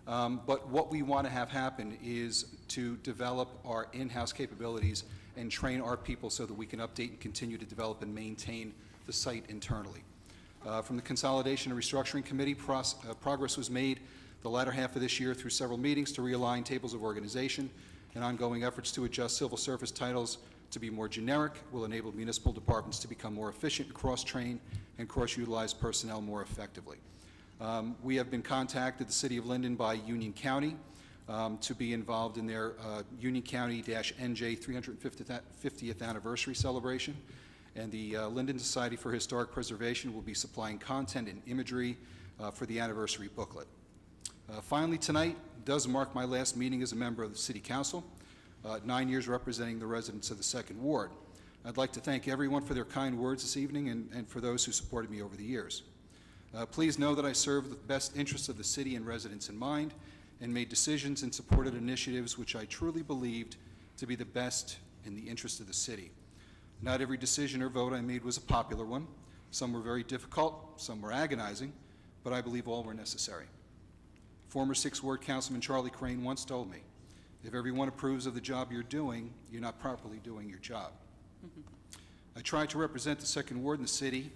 But what we want to have happen is to develop our in-house capabilities and train our people so that we can update and continue to develop and maintain the site internally. From the Consolidation and Restructuring Committee, progress was made the latter half of this year through several meetings to realign tables of organization, and ongoing efforts to adjust civil service titles to be more generic will enable municipal departments to become more efficient, cross-train, and cross-utilize personnel more effectively. We have been contacted, the City of Linden, by Union County to be involved in their Union County-NJ 350th anniversary celebration, and the Linden Society for Historic Preservation will be supplying content and imagery for the anniversary booklet. Finally, tonight does mark my last meeting as a member of the City Council, 9 years representing the residents of the 2nd Ward. I'd like to thank everyone for their kind words this evening and for those who supported me over the years. Please know that I served the best interests of the city and residents in mind and made decisions and supported initiatives which I truly believed to be the best in the interest of the city. Not every decision or vote I made was a popular one. Some were very difficult, some were agonizing, but I believe all were necessary. Former 6th Ward Councilman Charlie Crane once told me, if everyone approves of the job you're doing, you're not properly doing your job. I try to represent the 2nd Ward in the city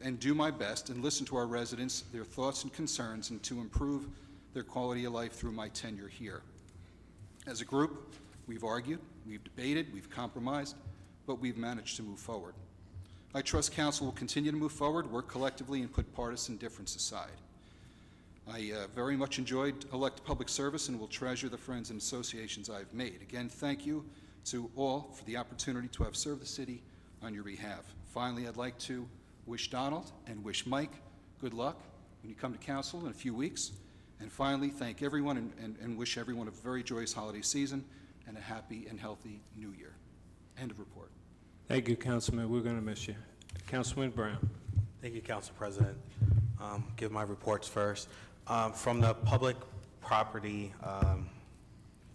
and do my best and listen to our residents, their thoughts and concerns, and to improve their quality of life through my tenure here. As a group, we've argued, we've debated, we've compromised, but we've managed to move forward. I trust Council will continue to move forward, work collectively, and put partisan difference aside. I very much enjoyed elected public service and will treasure the friends and associations I've made. Again, thank you to all for the opportunity to have served the city on your behalf. Finally, I'd like to wish Donald and wish Mike good luck when you come to council in a few weeks. And finally, thank everyone and wish everyone a very joyous holiday season and a happy and healthy new year. End of report. Thank you, Councilman. We're going to miss you. Councilman Brown. Thank you, Council President. Give my reports first. From the Public Property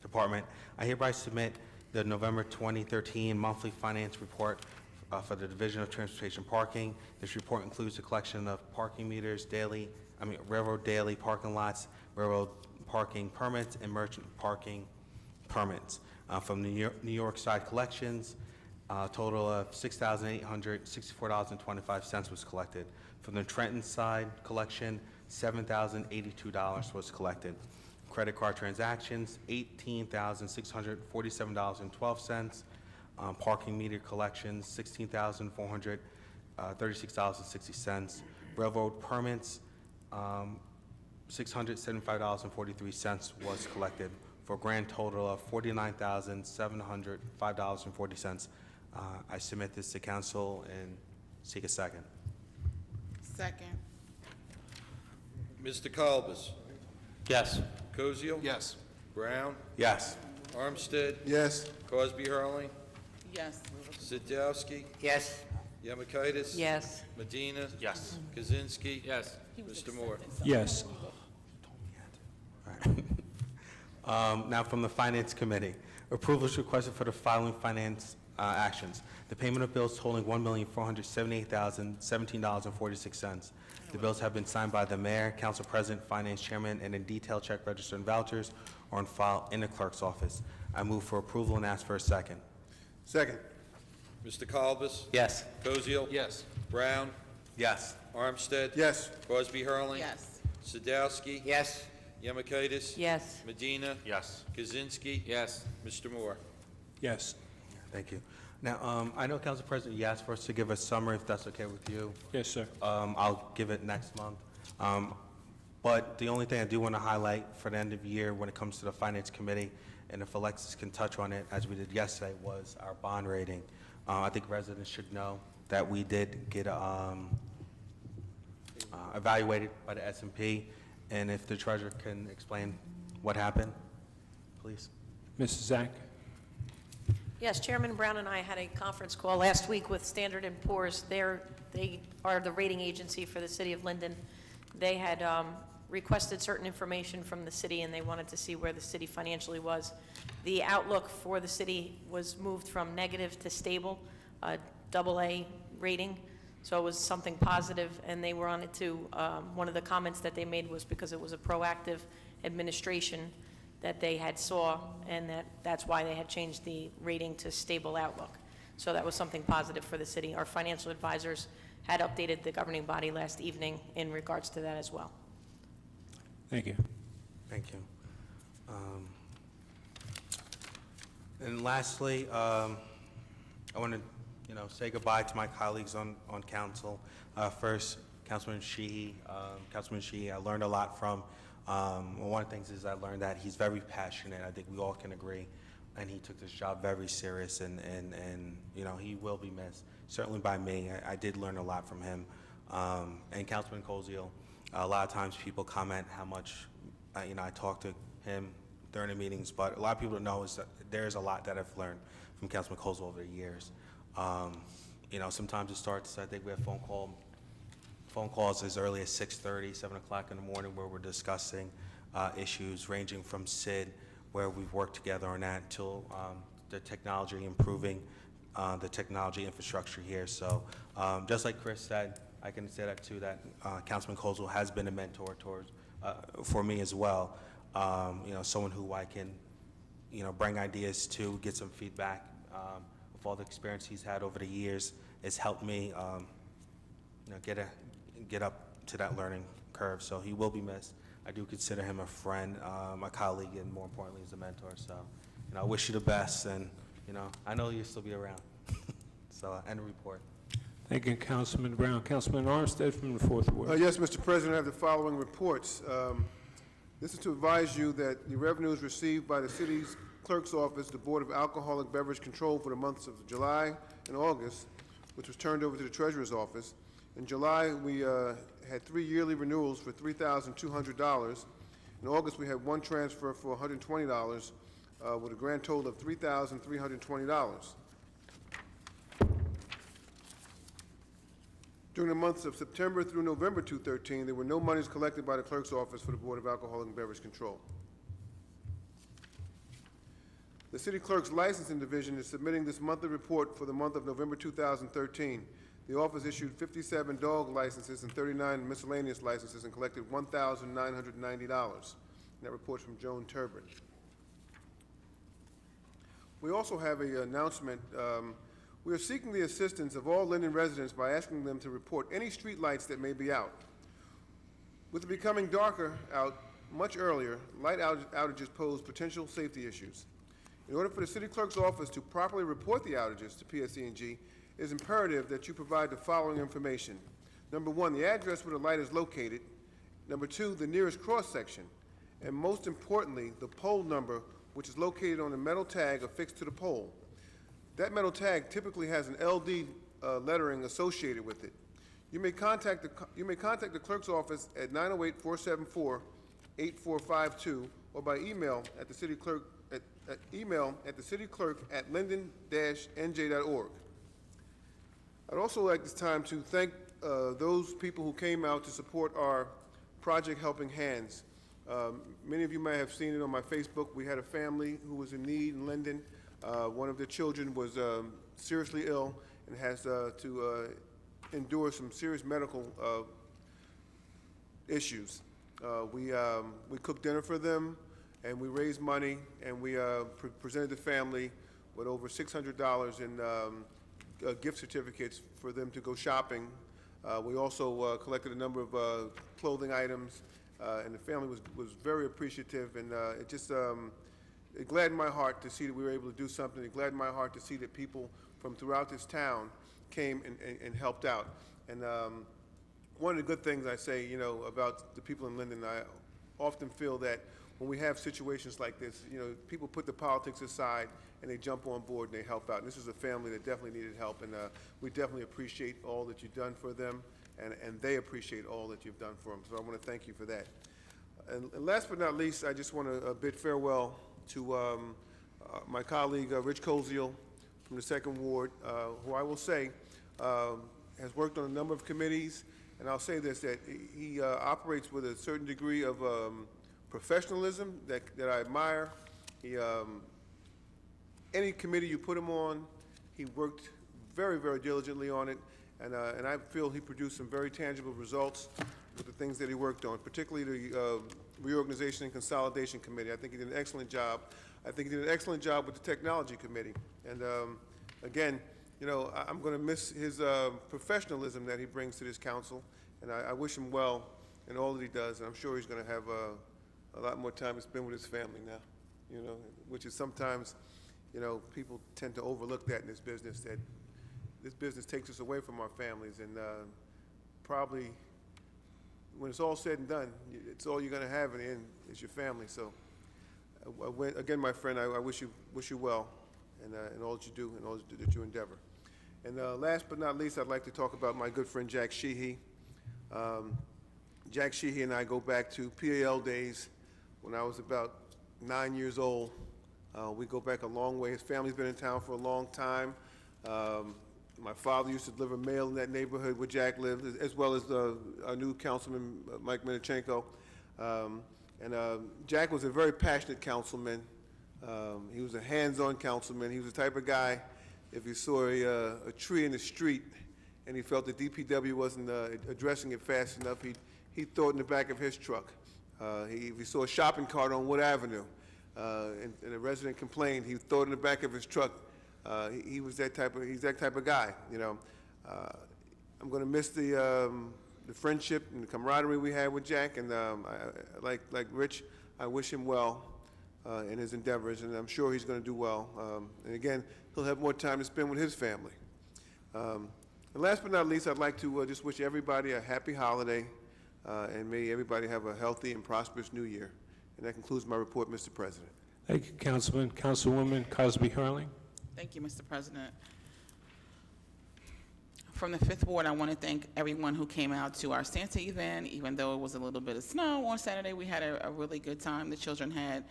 Department, I hereby submit the November 2013 monthly finance report for the Division of Transportation Parking. This report includes a collection of parking meters, railroad daily parking lots, railroad parking permits, and merchant parking permits. From the New York side collections, a total of $6,864.25 was collected. From the Trenton side collection, $7,082 was collected. Credit card transactions, $18,647.12. Parking meter collections, $16,436.60. Railroad permits, $675.43 was collected, for a grand total of $49,705.40. I submit this to council and seek a second. Second. Mr. Kalbus? Yes. Koziel? Yes. Brown? Yes. Armstead? Yes. Cosby Hurley? Yes. Sidowski? Yes. Yemakaitis? Yes. Medina? Yes. Kaczynski? Yes. Mr. Moore? Yes. Now from the Finance Committee. Approval is requested for the following finance actions. The payment of bills totaling $1,478,017.46. The bills have been signed by the Mayor, Council President, Finance Chairman, and in detail check register and vouchers are on file in the Clerk's office. I move for approval and ask for a second. Second. Mr. Kalbus? Yes. Koziel? Yes. Brown? Yes. Armstead? Yes. Cosby Hurley? Yes. Sadowski? Yes. Yemakaitis? Yes. Medina? Yes. Kaczynski? Yes. Mr. Moore? Yes. Thank you. Now, I know, Council President, you asked for us to give a summary, if that's okay with you. Yes, sir. I'll give it next month. But the only thing I do want to highlight for the end of the year when it comes to the Finance Committee, and if Alexis can touch on it, as we did yesterday, was our bond rating. I think residents should know that we did get evaluated by the S&P, and if the treasurer can explain what happened, please. Mrs. Zach? Yes, Chairman Brown and I had a conference call last week with Standard & Poor's. They are the rating agency for the city of Linden. They had requested certain information from the city, and they wanted to see where the city financially was. The outlook for the city was moved from negative to stable, AA rating, so it was something positive, and they were on it too. One of the comments that they made was because it was a proactive administration that they had saw, and that's why they had changed the rating to stable outlook. So that was something positive for the city. Our financial advisors had updated the governing body last evening in regards to that as well. Thank you. Thank you. And lastly, I want to, say goodbye to my colleagues on council. First, Councilman Sheehy. Councilman Sheehy, I learned a lot from. One of the things is I learned that he's very passionate. I think we all can agree. And he took this job very serious, and he will be missed, certainly by me. I did learn a lot from him. And Councilman Koziel, a lot of times people comment how much, I talk to him during the meetings, but a lot of people don't know is that there's a lot that I've learned from Councilman Koziel over the years. Sometimes it starts, I think we have phone calls as early as 6:30, 7 o'clock in the morning where we're discussing issues ranging from SID, where we've worked together on that, till the technology, improving the technology infrastructure here. So just like Chris said, I can say that too, that Councilman Koziel has been a mentor for me as well. Someone who I can, bring ideas to, get some feedback. With all the experience he's had over the years, it's helped me, get up to that learning curve. So he will be missed. I do consider him a friend, a colleague, and more importantly, as a mentor. So, I wish you the best, and I know you'll still be around. So, end of report. Thank you, Councilman Brown. Councilman Armstead from the Fourth Ward. Yes, Mr. President, I have the following reports. This is to advise you that the revenues received by the city's clerk's office, the Board of Alcoholic Beverage Control, for the months of July and August, which was turned over to the Treasurer's Office. In July, we had 3 yearly renewals for $3,200. In August, we had 1 transfer for $120, with a grand total of $3,320. During the months of September through November 2013, there were no monies collected by the Clerk's Office for the Board of Alcohol and Beverage Control. The City Clerk's Licensing Division is submitting this monthly report for the month of November 2013. The office issued 57 dog licenses and 39 miscellaneous licenses and collected $1,990. That report's from Joan Turbin. We also have an announcement. We are seeking the assistance of all Linden residents by asking them to report any street lights that may be out. With it becoming darker out much earlier, light outages pose potential safety issues. In order for the city clerk's office to properly report the outages to PSE&G, it is imperative that you provide the following information. Number one, the address where the light is located. Number two, the nearest cross-section. And most importantly, the pole number, which is located on the metal tag affixed to the pole. That metal tag typically has an LD lettering associated with it. You may contact the clerk's office at 908-474-8452 or by email at the city clerk at linden-nj.org. I'd also like this time to thank those people who came out to support our project Helping Hands. Many of you may have seen it on my Facebook. We had a family who was in need in Linden. One of their children was seriously ill and has to endure some serious medical issues. We cooked dinner for them, and we raised money, and we presented the family with over $600 in gift certificates for them to go shopping. We also collected a number of clothing items, and the family was very appreciative, and it just it gladdened my heart to see that we were able to do something. It gladdened my heart to see that people from throughout this town came and helped out. And one of the good things I say, you know, about the people in Linden, I often feel that when we have situations like this, you know, people put the politics aside and they jump on board and they help out. And this is a family that definitely needed help, and we definitely appreciate all that you've done for them, and they appreciate all that you've done for them. So I want to thank you for that. And last but not least, I just want to bid farewell to my colleague, Rich Koziel from the 2nd Ward, who I will say has worked on a number of committees, and I'll say this, that he operates with a certain degree of professionalism that I admire. He, any committee you put him on, he worked very, very diligently on it, and I feel he produced some very tangible results with the things that he worked on, particularly the Reorganization and Consolidation Committee. I think he did an excellent job. I think he did an excellent job with the Technology Committee. And again, you know, I'm going to miss his professionalism that he brings to this council, and I wish him well in all that he does, and I'm sure he's going to have a lot more time to spend with his family now, you know, which is sometimes, you know, people tend to overlook that in this business, that this business takes us away from our families, and probably when it's all said and done, it's all you're going to have in the end is your family. So again, my friend, I wish you well in all that you do and all that you endeavor. And last but not least, I'd like to talk about my good friend Jack Sheehy. Jack Sheehy and I go back to PAL days when I was about 9 years old. We go back a long way. His family's been in town for a long time. My father used to deliver mail in that neighborhood where Jack lived, as well as our new councilman, Mike Minichenko. Jack was a very passionate councilman. He was a hands-on councilman. He was the type of guy, if he saw a tree in the street and he felt the DPW wasn't addressing it fast enough, he'd throw it in the back of his truck. If he saw a shopping cart on Wood Avenue and a resident complained, he'd throw it in the back of his truck. He's that type of guy, you know. I'm going to miss the friendship and the camaraderie we had with Jack, and like Rich, I wish him well in his endeavors, and I'm sure he's going to do well. And again, he'll have more time to spend with his family. And last but not least, I'd like to just wish everybody a happy holiday, and may everybody have a healthy and prosperous new year. And that concludes my report, Mr. President. Thank you, Councilman. Councilwoman Cosby Hurling. Thank you, Mr. President. From the 5th Ward, I want to thank everyone who came out to our Santa event. Even though it was a little bit of snow on Saturday, we had a really good time. The children had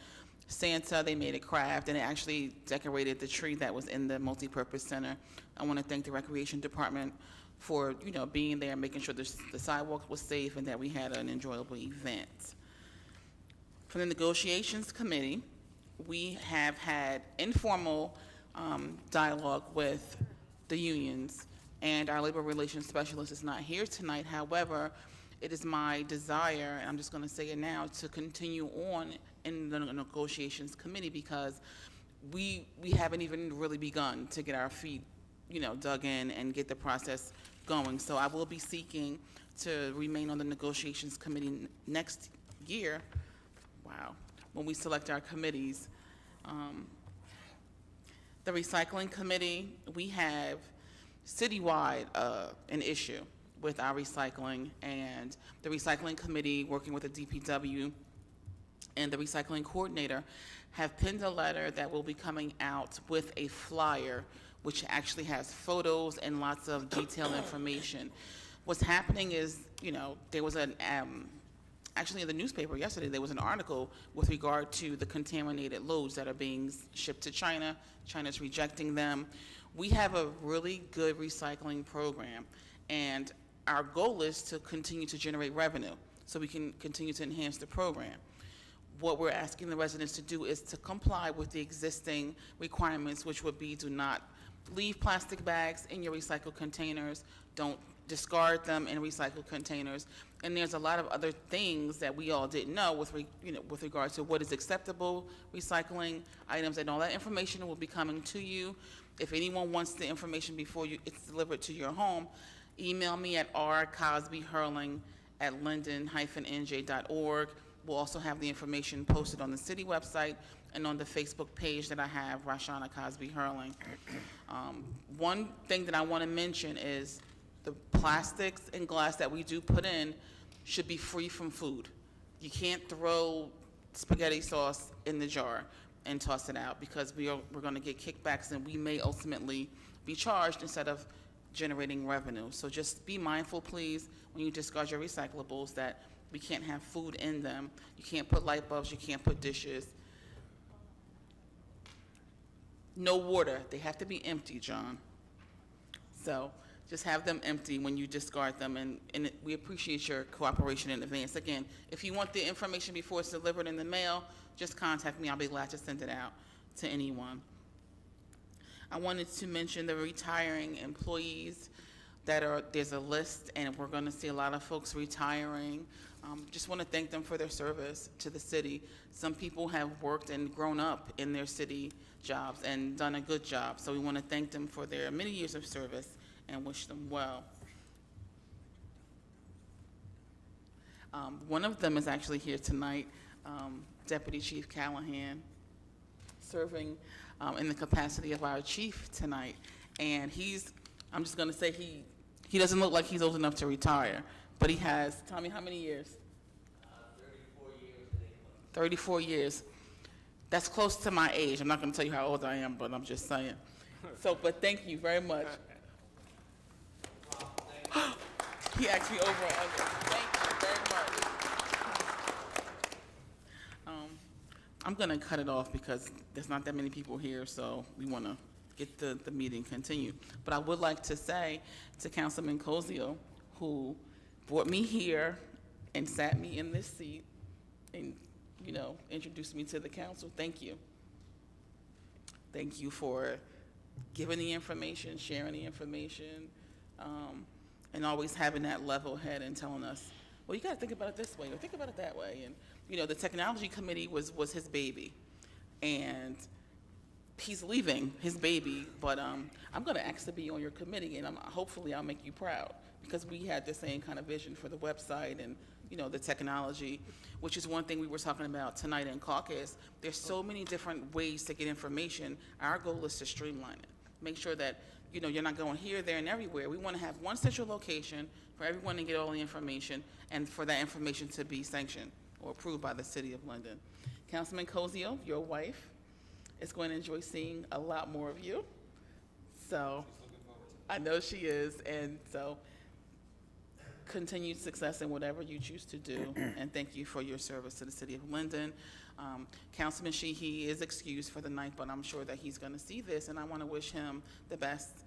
Santa, they made a craft, and they actually decorated the tree that was in the multi-purpose center. I want to thank the Recreation Department for, you know, being there, making sure the sidewalk was safe, and that we had an enjoyable event. From the Negotiations Committee, we have had informal dialogue with the unions, and our labor relations specialist is not here tonight. However, it is my desire, and I'm just going to say it now, to continue on in the negotiations committee, because we haven't even really begun to get our feet, you know, dug in and get the process going. So I will be seeking to remain on the negotiations committee next year, wow, when we select our committees. The recycling committee, we have citywide an issue with our recycling, and the recycling committee, working with the DPW and the recycling coordinator, have pinned a letter that will be coming out with a flyer which actually has photos and lots of detailed information. What's happening is, you know, there was an, actually in the newspaper yesterday, there was an article with regard to the contaminated loads that are being shipped to China. China's rejecting them. We have a really good recycling program, and our goal is to continue to generate revenue so we can continue to enhance the program. What we're asking the residents to do is to comply with the existing requirements, which would be do not leave plastic bags in your recycled containers, don't discard them in recycled containers, and there's a lot of other things that we all didn't know with regard to what is acceptable recycling items, and all that information will be coming to you. If anyone wants the information before it's delivered to your home, email me at rcosbyhurling@linden-nj.org. We'll also have the information posted on the city website and on the Facebook page that I have, Rashana Cosby Hurling. One thing that I want to mention is the plastics and glass that we do put in should be free from food. You can't throw spaghetti sauce in the jar and toss it out, because we're going to get kickbacks, and we may ultimately be charged instead of generating revenue. So just be mindful, please, when you discard your recyclables, that we can't have food in them. You can't put light bulbs, you can't put dishes. No water, they have to be empty, John. So just have them empty when you discard them, and we appreciate your cooperation in advance. Again, if you want the information before it's delivered in the mail, just contact me. I'll be glad to send it out to anyone. I wanted to mention the retiring employees there's a list, and we're going to see a lot of folks retiring. Just want to thank them for their service to the city. Some people have worked and grown up in their city jobs and done a good job, so we want to thank them for their many years of service and wish them well. One of them is actually here tonight, Deputy Chief Callahan, serving in the capacity of our chief tonight. And I'm just going to say he doesn't look like he's old enough to retire, but he has, Tommy, how many years? 34 years. 34 years. That's close to my age. I'm not going to tell you how old I am, but I'm just saying. But thank you very much. He asked me over and over. Thank you very much. I'm going to cut it off because there's not that many people here, so we want to get the meeting continued. But I would like to say to Councilman Cozio, who brought me here and sat me in this seat and, introduced me to the council, thank you. Thank you for giving the information, sharing the information, and always having that level head and telling us, well, you got to think about it this way or think about it that way. And, the technology committee was his baby, and he's leaving his baby, but I'm going to ask to be on your committee, and hopefully I'll make you proud, because we had the same kind of vision for the website and, the technology, which is one thing we were talking about tonight in caucus. There's so many different ways to get information. Our goal is to streamline it. Make sure that, you're not going here, there, and everywhere. We want to have one central location for everyone to get all the information, and for that information to be sanctioned or approved by the city of Linden. Councilman Cozio, your wife, is going to enjoy seeing a lot more of you. So I know she is, and so continued success in whatever you choose to do, and thank you for your service to the city of Linden. Councilman Sheehy is excused for the night, but I'm sure that he's going to see this, and I want to wish him the best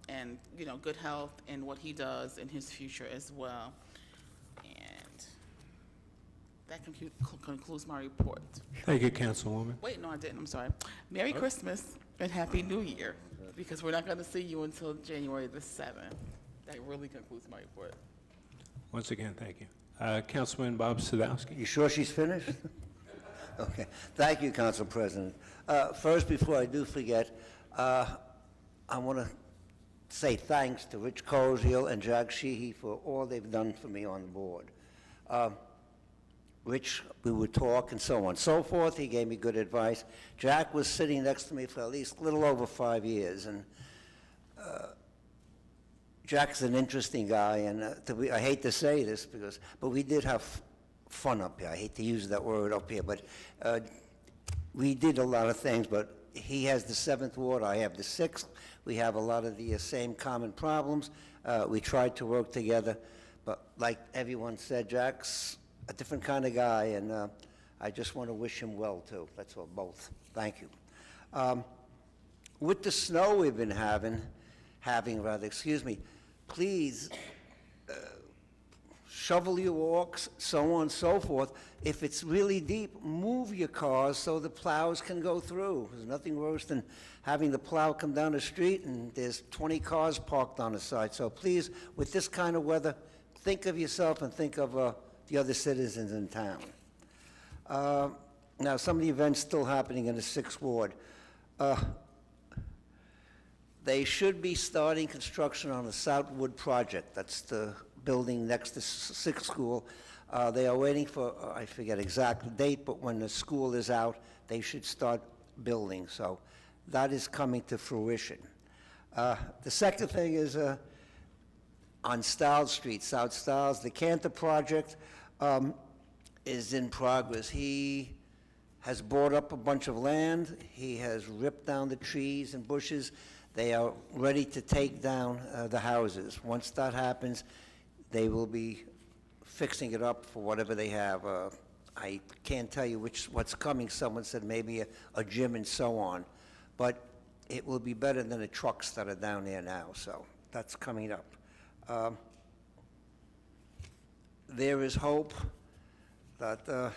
and good health in what he does in his future as well. And that concludes my report. Thank you, Councilwoman. Wait, no, I didn't. I'm sorry. Merry Christmas and Happy New Year, because we're not going to see you until January the 7th. That really concludes my report. Once again, thank you. Councilman Bob Sadowski. You sure she's finished? Okay. Thank you, Council President. First, before I do forget, I want to say thanks to Rich Koziel and Jack Sheehy for all they've done for me on the board. Rich, we would talk and so on and so forth. He gave me good advice. Jack was sitting next to me for at least a little over 5 years, and Jack's an interesting guy, and I hate to say this, but we did have fun up here. I hate to use that word up here, but we did a lot of things, but he has the 7th Ward, I have the 6th. We have a lot of the same common problems. We tried to work together, but like everyone said, Jack's a different kind of guy, and I just want to wish him well, too. That's all, both. Thank you. With the snow we've been having, please shovel your walks, so on and so forth. If it's really deep, move your cars so the plows can go through. There's nothing worse than having the plow come down the street and there's 20 cars parked on the side. So please, with this kind of weather, think of yourself and think of the other citizens in town. Now, some of the events still happening in the 6th Ward. They should be starting construction on the Southwood project. That's the building next to 6th School. They are waiting for, I forget exact date, but when the school is out, they should start building. So that is coming to fruition. The second thing is on Stiles Street, South Stiles, the Cantor project is in progress. He has bought up a bunch of land. He has ripped down the trees and bushes. They are ready to take down the houses. Once that happens, they will be fixing it up for whatever they have. I can't tell you what's coming. Someone said maybe a gym and so on. But it will be better than the trucks that are down there now. So that's coming up. There is hope that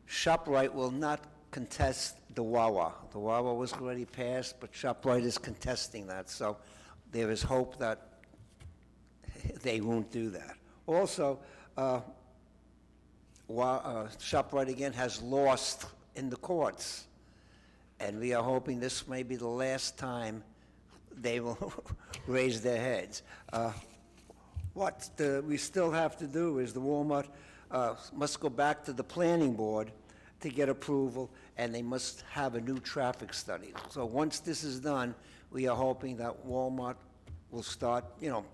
ShopRite will not contest the Wawa. The Wawa was already passed, but ShopRite is contesting that. So there is hope that they won't do that. Also, ShopRite again has lost in the courts, and we are hoping this may be the last time they will raise their heads. What we still have to do is the Walmart must go back to the planning board to get approval, and they must have a new traffic study. So once this is done, we are hoping that Walmart will start,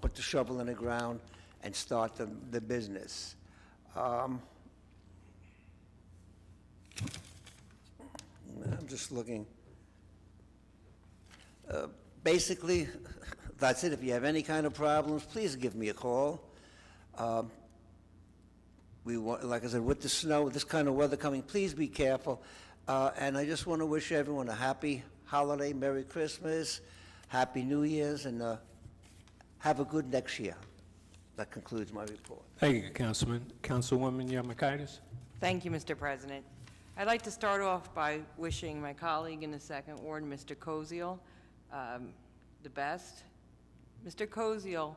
put the shovel in the ground and start the business. I'm just looking. Basically, that's it. If you have any kind of problems, please give me a call. Like I said, with the snow, with this kind of weather coming, please be careful. And I just want to wish everyone a happy holiday, Merry Christmas, Happy New Year's, and have a good next year. That concludes my report. Thank you, Councilman. Councilwoman Yamakaitis. Thank you, Mr. President. I'd like to start off by wishing my colleague in the 2nd Ward, Mr. Koziel, the best. Mr. Koziel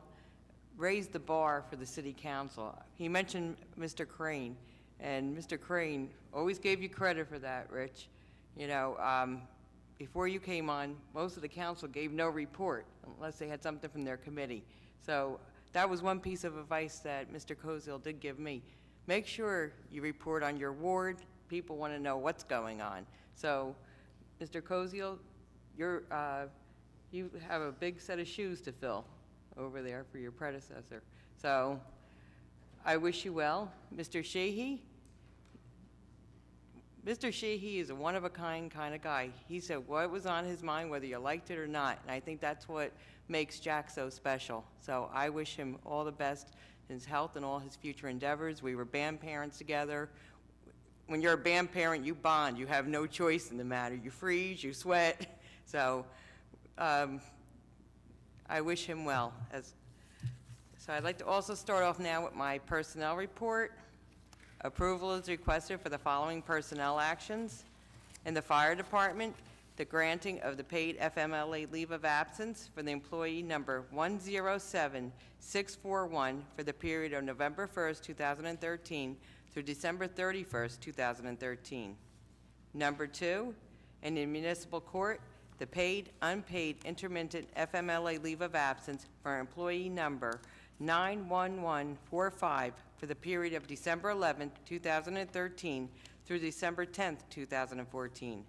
raised the bar for the city council. He mentioned Mr. Crane, and Mr. Crane always gave you credit for that, Rich. Before you came on, most of the council gave no report unless they had something from their committee. So that was one piece of advice that Mr. Koziel did give me. Make sure you report on your ward. People want to know what's going on. So, Mr. Koziel, you have a big set of shoes to fill over there for your predecessor. So I wish you well. Mr. Sheehy is a one-of-a-kind kind of guy. He said what was on his mind, whether you liked it or not, and I think that's what makes Jack so special. So I wish him all the best in his health and all his future endeavors. We were band parents together. When you're a band parent, you bond. You have no choice in the matter. You freeze, you sweat. So I wish him well. So I'd like to also start off now with my personnel report. Approval is requested for the following personnel actions. In the fire department, the granting of the paid FMLA leave of absence for the employee number 107641 for the period of November 1st, 2013 through December 31st, 2013. Number 2, in the municipal court, the paid, unpaid intermittent FMLA leave of absence for employee number 91145 for the period of December 11, 2013 through December 10, 2014.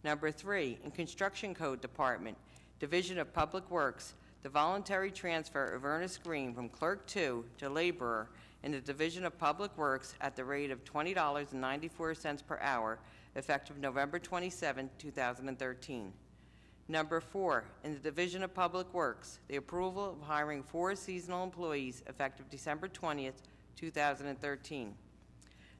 Number 3, in Construction Code Department, Division of Public Works, the voluntary transfer of Ernest Green from Clerk 2 to laborer in the Division of Public Works at the rate of $20.94 per hour, effective November 27, 2013. Number 4, in the Division of Public Works, the approval of hiring 4 seasonal employees effective December 20th, 2013.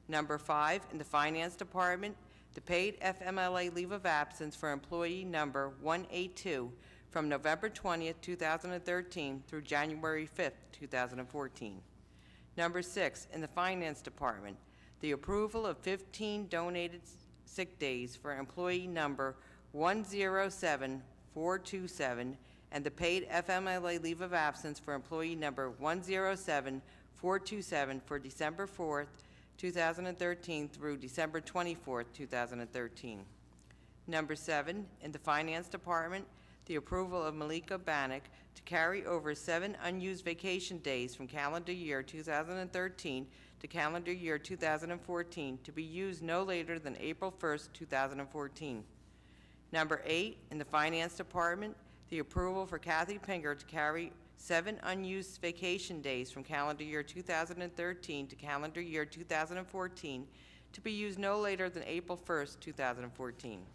Number 5, in the Finance Department, the paid FMLA leave of absence for employee number 182 from November 20th, 2013 through January 5th, 2014. Number 6, in the Finance Department, the approval of 15 donated sick days for employee number 107427 and the paid FMLA leave of absence for employee number 107427 for December 4th, 2013 through December 24th, 2013. Number 7, in the Finance Department, the approval of Malika Bannock to carry over 7 unused vacation days from calendar year 2013 to calendar year 2014 to be used no later than April 1st, 2014. Number 8, in the Finance Department, the approval for Kathy Pinger to carry 7 unused vacation days from calendar year 2013 to calendar year 2014 to be used no later than April 1st, 2014.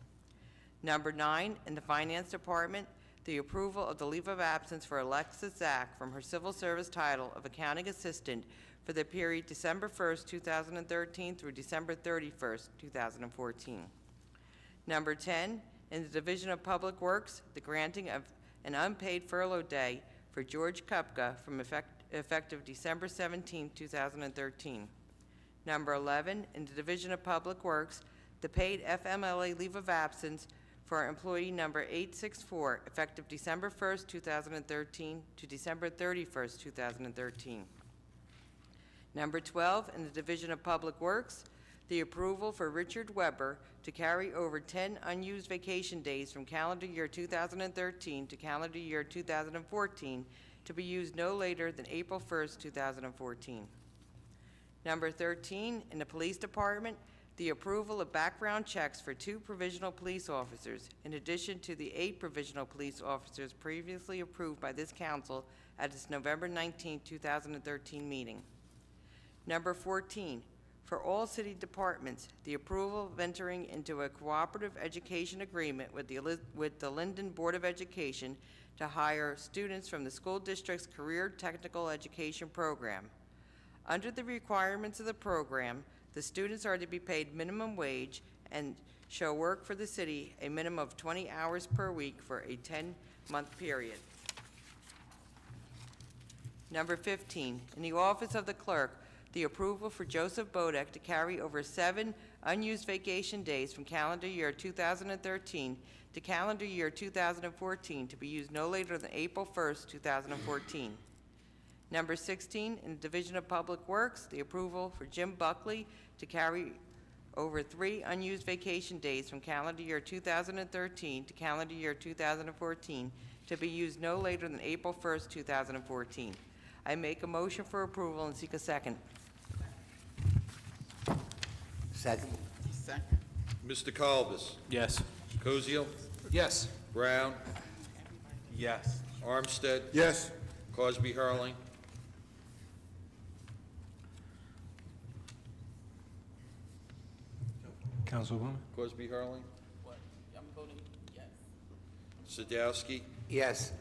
Number 9, in the Finance Department, the approval of the leave of absence for Alexis Zach from her civil service title of accounting assistant for the period December 1st, 2013 through December 31st, 2014. Number 10, in the Division of Public Works, the granting of an unpaid furlough day for George Kupka from effective December 17, 2013. Number 11, in the Division of Public Works, the paid FMLA leave of absence for employee number 864, effective December 1st, 2013 to December 31st, 2013. Number 12, in the Division of Public Works, the approval for Richard Weber to carry over 10 unused vacation days from calendar year 2013 to calendar year 2014 to be used no later than April 1st, 2014. Number 13, in the Police Department, the approval of background checks for 2 provisional police officers, in addition to the 8 provisional police officers previously approved by this council at its November 19, 2013 meeting. Number 14, for all city departments, the approval of entering into a cooperative education agreement with the Linden Board of Education to hire students from the school district's Career Technical Education Program. Under the requirements of the program, the students are to be paid minimum wage and shall work for the city a minimum of 20 hours per week for a 10-month period. Number 15, in the office of the clerk, the approval for Joseph Bodek to carry over 7 unused vacation days from calendar year 2013 to calendar year 2014 to be used no later than April 1st, 2014. Number 16, in the Division of Public Works, the approval for Jim Buckley to carry over 3 unused vacation days from calendar year 2013 to calendar year 2014 to be used no later than April 1st, 2014. I make a motion for approval and seek a second. Second. Second. Mr. Colbus. Yes. Koziel. Yes. Brown. Yes. Armstead. Yes. Cosby Hurling. Councilwoman? Cosby Hurling. What? I'm voting yes. Sadowski. Yes.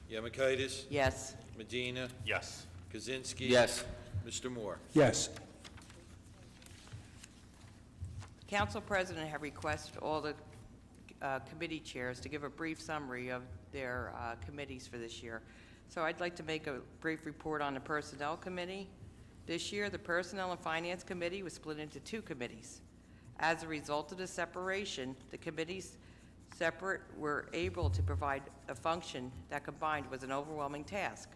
Yemakaitis. Yes. Medina. Yes. Kaczynski. Yes. Mr. Moore. Yes. Council President have requested all the committee chairs to give a brief summary of their committees for this year. So I'd like to make a brief report on the Personnel Committee. This year, the Personnel and Finance Committee was split into 2 committees. As a result of the separation, the committees separate were able to provide a function that combined was an overwhelming task.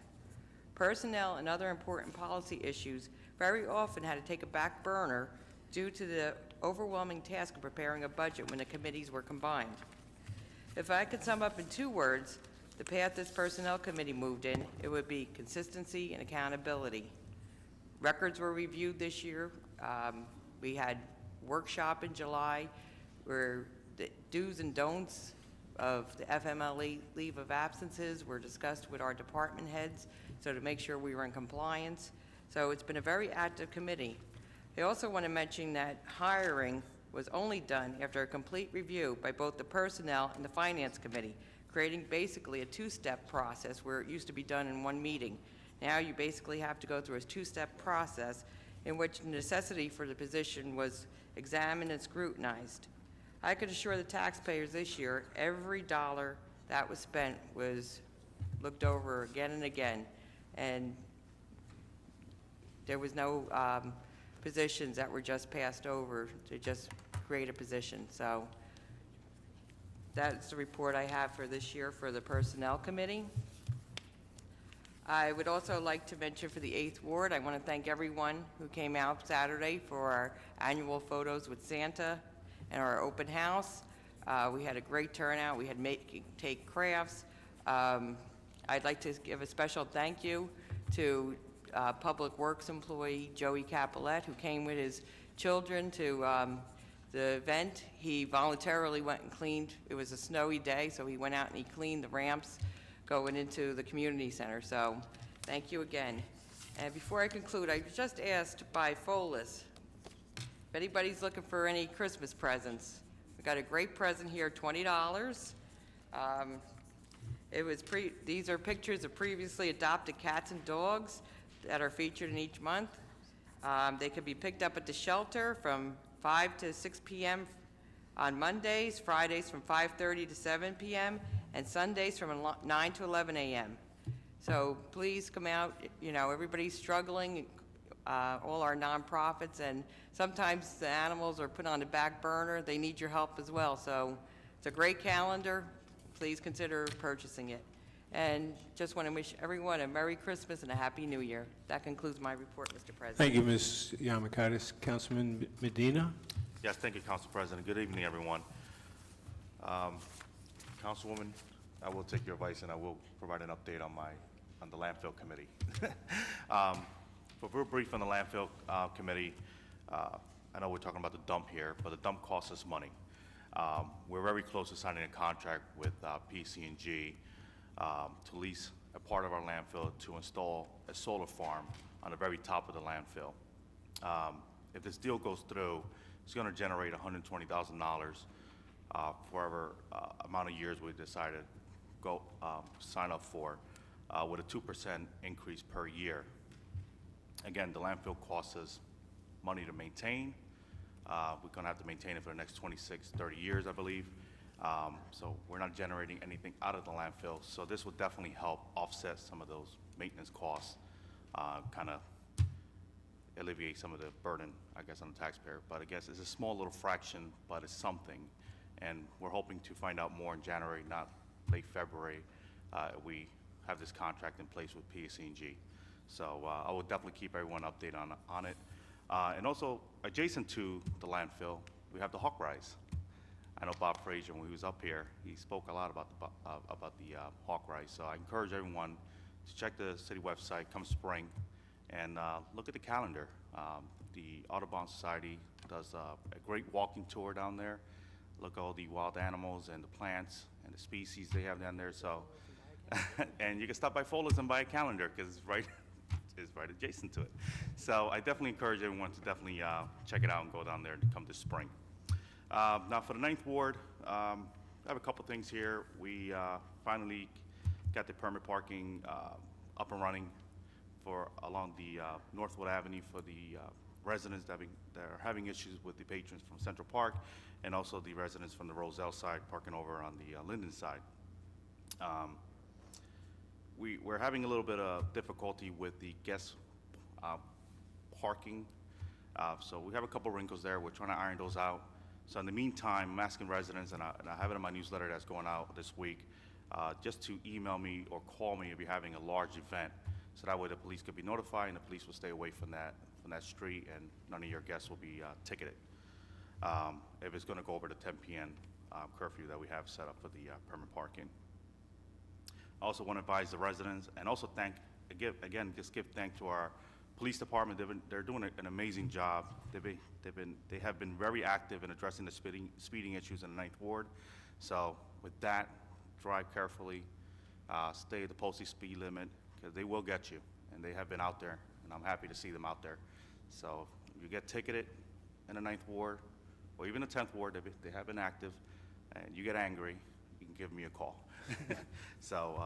Personnel and other important policy issues very often had to take a back burner due to the overwhelming task of preparing a budget when the committees were combined. If I could sum up in 2 words, the path this Personnel Committee moved in, it would be consistency and accountability. Records were reviewed this year. We had workshop in July where the do's and don'ts of the FMLA leave of absences were discussed with our department heads, so to make sure we were in compliance. So it's been a very active committee. I also want to mention that hiring was only done after a complete review by both the Personnel and the Finance Committee, creating basically a 2-step process where it used to be done in 1 meeting. Now you basically have to go through a 2-step process in which the necessity for the position was examined and scrutinized. I could assure the taxpayers this year, every dollar that was spent was looked over again and again, and there was no positions that were just passed over to just create a position. So that's the report I have for this year for the Personnel Committee. I would also like to mention for the 8th Ward, I want to thank everyone who came out Saturday for our annual photos with Santa and our open house. We had a great turnout. We had take crafts. I'd like to give a special thank you to Public Works employee Joey Capolet, who came with his children to the event. He voluntarily went and cleaned. It was a snowy day, so he went out and he cleaned the ramps going into the community center. So thank you again. And before I conclude, I was just asked by Folis if anybody's looking for any Christmas presents. We got a great present here, $20. These are pictures of previously adopted cats and dogs that are featured in each month. They can be picked up at the shelter from 5 to 6 p.m. on Mondays, Fridays from 5:30 to 7 p.m., and Sundays from 9 to 11 a.m. So please come out. You know, everybody's struggling, all our nonprofits, and sometimes the animals are put on the back burner. They need your help as well. So it's a great calendar. Please consider purchasing it. And just want to wish everyone a Merry Christmas and a Happy New Year. That concludes my report, Mr. President. Thank you, Ms. Yamakaitis. Councilman Medina? Yes, thank you, Council President. Good evening, everyone. Councilwoman, I will take your advice and I will provide an update on the landfill committee. But real brief on the landfill committee, I know we're talking about the dump here, but the dump costs us money. We're very close to signing a contract with PC&G to lease a part of our landfill to install a solar farm on the very top of the landfill. If this deal goes through, it's going to generate $120,000 for whatever amount of years we decided to sign up for, with a 2% increase per year. Again, the landfill costs us money to maintain. We're going to have to maintain it for the next 26, 30 years, I believe. So we're not generating anything out of the landfill. So this will definitely help offset some of those maintenance costs, kind of alleviate some of the burden, I guess, on the taxpayer. But I guess it's a small little fraction, but it's something. And we're hoping to find out more in January, not late February. We have this contract in place with PC&G. So I will definitely keep everyone updated on it. And also, adjacent to the landfill, we have the Hawk Rise. I know Bob Frazier, when he was up here, he spoke a lot about the Hawk Rise. So I encourage everyone to check the city website come spring and look at the calendar. The Audubon Society does a great walking tour down there. Look at all the wild animals and the plants and the species they have down there. So, and you can stop by Folis and buy a calendar because it's right adjacent to it. So I definitely encourage everyone to definitely check it out and go down there come this spring. Now for the 9th Ward, I have a couple things here. We finally got the permit parking up and running for along the Northwood Avenue for the residents that are having issues with the patrons from Central Park, and also the residents from the Roselle side parking over on the Linden side. We're having a little bit of difficulty with the guest parking. So we have a couple wrinkles there. We're trying to iron those out. So in the meantime, I'm asking residents, and I have it in my newsletter that's going out this week, just to email me or call me if you're having a large event. So that way the police could be notified and the police will stay away from that street and none of your guests will be ticketed if it's going to go over the 10 p.m. curfew that we have set up for the permit parking. I also want to advise the residents and also just give thanks to our police department. They're doing an amazing job. They have been very active in addressing the speeding issues in the 9th Ward. So with that, drive carefully, stay at the posted speed limit, because they will get you, and they have been out there, and I'm happy to see them out there. So if you get ticketed in the 9th Ward, or even the 10th Ward, they have been active, and you get angry, you can give me a call. So,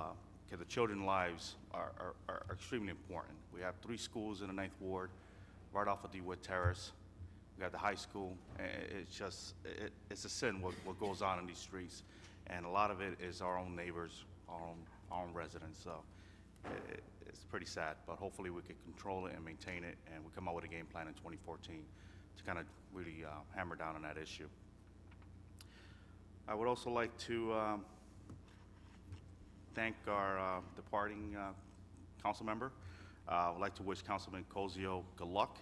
because the children's lives are extremely important. We have 3 schools in the 9th Ward, right off of DeWitt Terrace. We have the high school. It's just, it's a sin what goes on in these streets. And a lot of it is our own neighbors, our own residents. So it's pretty sad, but hopefully we can control it and maintain it, and we come out with a game plan in 2014 to kind of really hammer down on that issue. I would also like to thank our departing council member. I would like to wish Councilman Cozio good luck.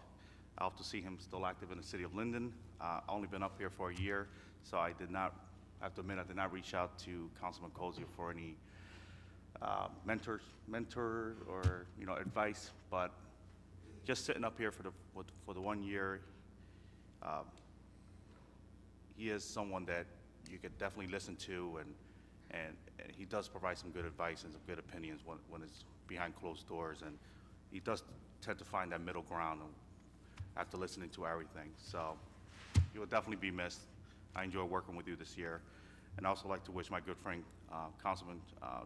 I hope to see him still active in the city of Linden. Only been up here for a year, so I have to admit I did not reach out to Councilman Cozio for any mentor or advice. But just sitting up here for the 1 year, he is someone that you could definitely listen to, and he does provide some good advice and some good opinions when it's behind closed doors, and he does tend to find that middle ground after listening to everything. So you will definitely be missed. I enjoy working with you this year. And I also like to wish my good friend, Councilman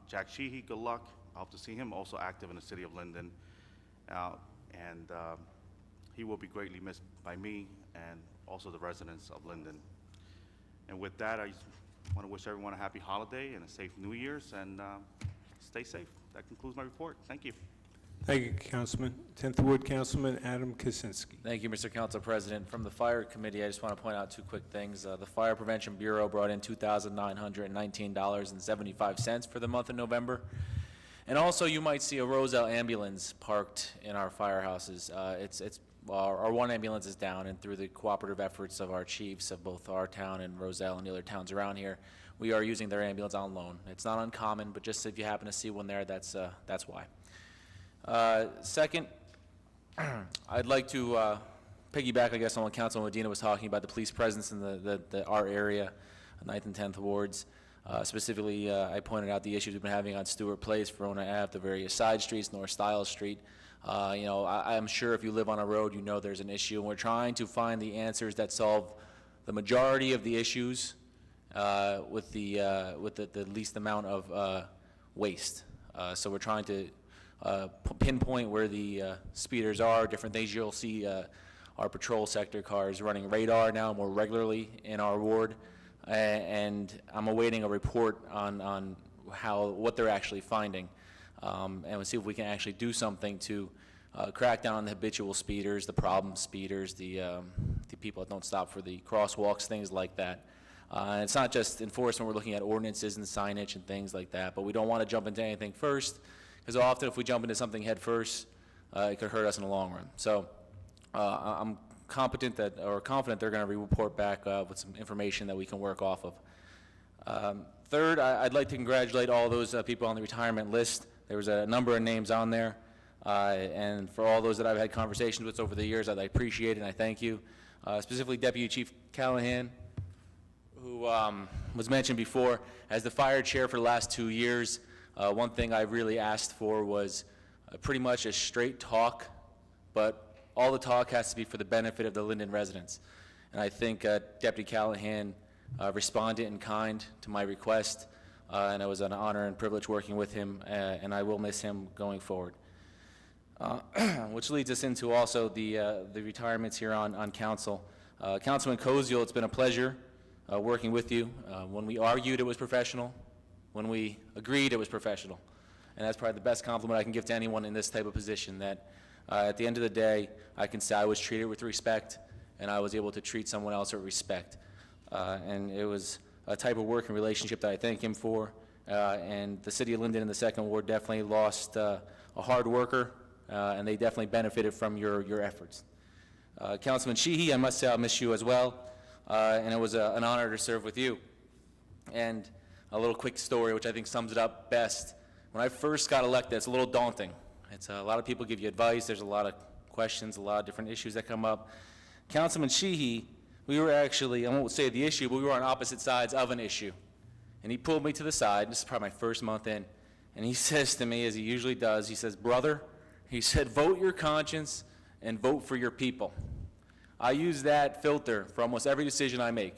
Jack Sheehy, good luck. I hope to see him also active in the city of Linden. And he will be greatly missed by me and also the residents of Linden. And with that, I want to wish everyone a happy holiday and a safe New Year's, and stay safe. That concludes my report. Thank you. Thank you, Councilman. 10th Ward Councilman Adam Kaczynski. Thank you, Mr. Council President. From the Fire Committee, I just want to point out 2 quick things. The Fire Prevention Bureau brought in $2,919.75 for the month of November. And also, you might see a Roselle ambulance parked in our firehouses. Our one ambulance is down, and through the cooperative efforts of our chiefs of both our town and Roselle and the other towns around here, we are using their ambulance on loan. It's not uncommon, but just if you happen to see one there, that's why. Second, I'd like to piggyback, I guess, on what Councilman Medina was talking about, the police presence in our area, 9th and 10th wards. Specifically, I pointed out the issues we've been having on Stewart Place, Verona Ave, the various side streets, North Stiles Street. I'm sure if you live on a road, you know there's an issue, and we're trying to find the answers that solve the majority of the issues with the least amount of waste. So we're trying to pinpoint where the speeders are, different things. You'll see our patrol sector cars running radar now more regularly in our ward, and I'm awaiting a report on what they're actually finding, and we'll see if we can actually do something to crack down on the habitual speeders, the problem speeders, the people that don't stop for the crosswalks, things like that. And it's not just enforcement, we're looking at ordinances and signage and things like that, but we don't want to jump into anything first, because often if we jump into something head first, it could hurt us in the long run. So I'm confident they're going to report back with some information that we can work off of. Third, I'd like to congratulate all those people on the retirement list. There was a number of names on there, and for all those that I've had conversations with over the years, I appreciate it and I thank you. Specifically Deputy Chief Callahan, who was mentioned before, as the fire chair for the last 2 years. One thing I really asked for was pretty much a straight talk, but all the talk has to be for the benefit of the Linden residents. And I think Deputy Callahan responded in kind to my request, and it was an honor and privilege working with him, and I will miss him going forward. Which leads us into also the retirements here on council. Councilman Cozio, it's been a pleasure working with you. When we argued, it was professional. When we agreed, it was professional. And that's probably the best compliment I can give to anyone in this type of position, that at the end of the day, I can say I was treated with respect, and I was able to treat someone else with respect. And it was a type of working relationship that I thank him for. And the city of Linden in the 2nd Ward definitely lost a hard worker, and they definitely benefited from your efforts. Councilman Sheehy, I must say I'll miss you as well, and it was an honor to serve with you. And a little quick story, which I think sums it up best. When I first got elected, it's a little daunting. It's a lot of people give you advice. There's a lot of questions, a lot of different issues that come up. Councilman Sheehy, we were actually, I won't say the issue, but we were on opposite sides of an issue. And he pulled me to the side, this is probably my first month in, and he says to me, as he usually does, he says, brother, he said, vote your conscience and vote for your people. I use that filter for almost every decision I make.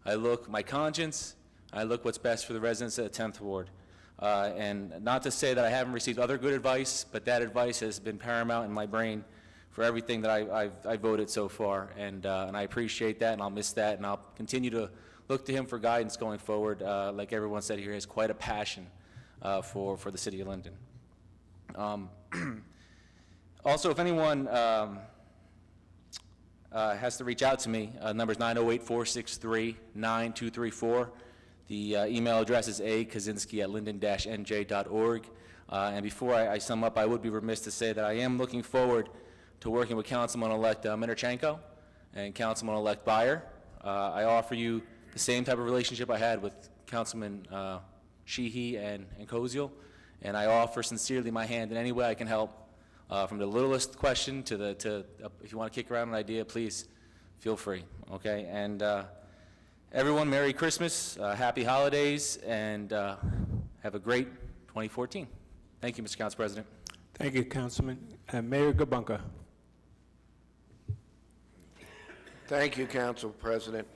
I look my conscience, I look what's best for the residents of the 10th Ward. And not to say that I haven't received other good advice, but that advice has been paramount in my brain for everything that I've voted so far. And I appreciate that, and I'll miss that, and I'll continue to look to him for guidance going forward. Like everyone said here, he has quite a passion for the city of Linden. Also, if anyone has to reach out to me, number's 908-463-9234. The email address is akaczynski@linden-nj.org. And before I sum up, I would be remiss to say that I am looking forward to working with Councilman-elect Minerchenko and Councilman-elect Byer. I offer you the same type of relationship I had with Councilman Sheehy and Koziel, and I offer sincerely my hand in any way I can help. From the littlest question to if you want to kick around an idea, please feel free, okay? And everyone, Merry Christmas, Happy Holidays, and have a great 2014. Thank you, Mr. Council President. Thank you, Councilman. Mayor Gabunka. Thank you, Council President.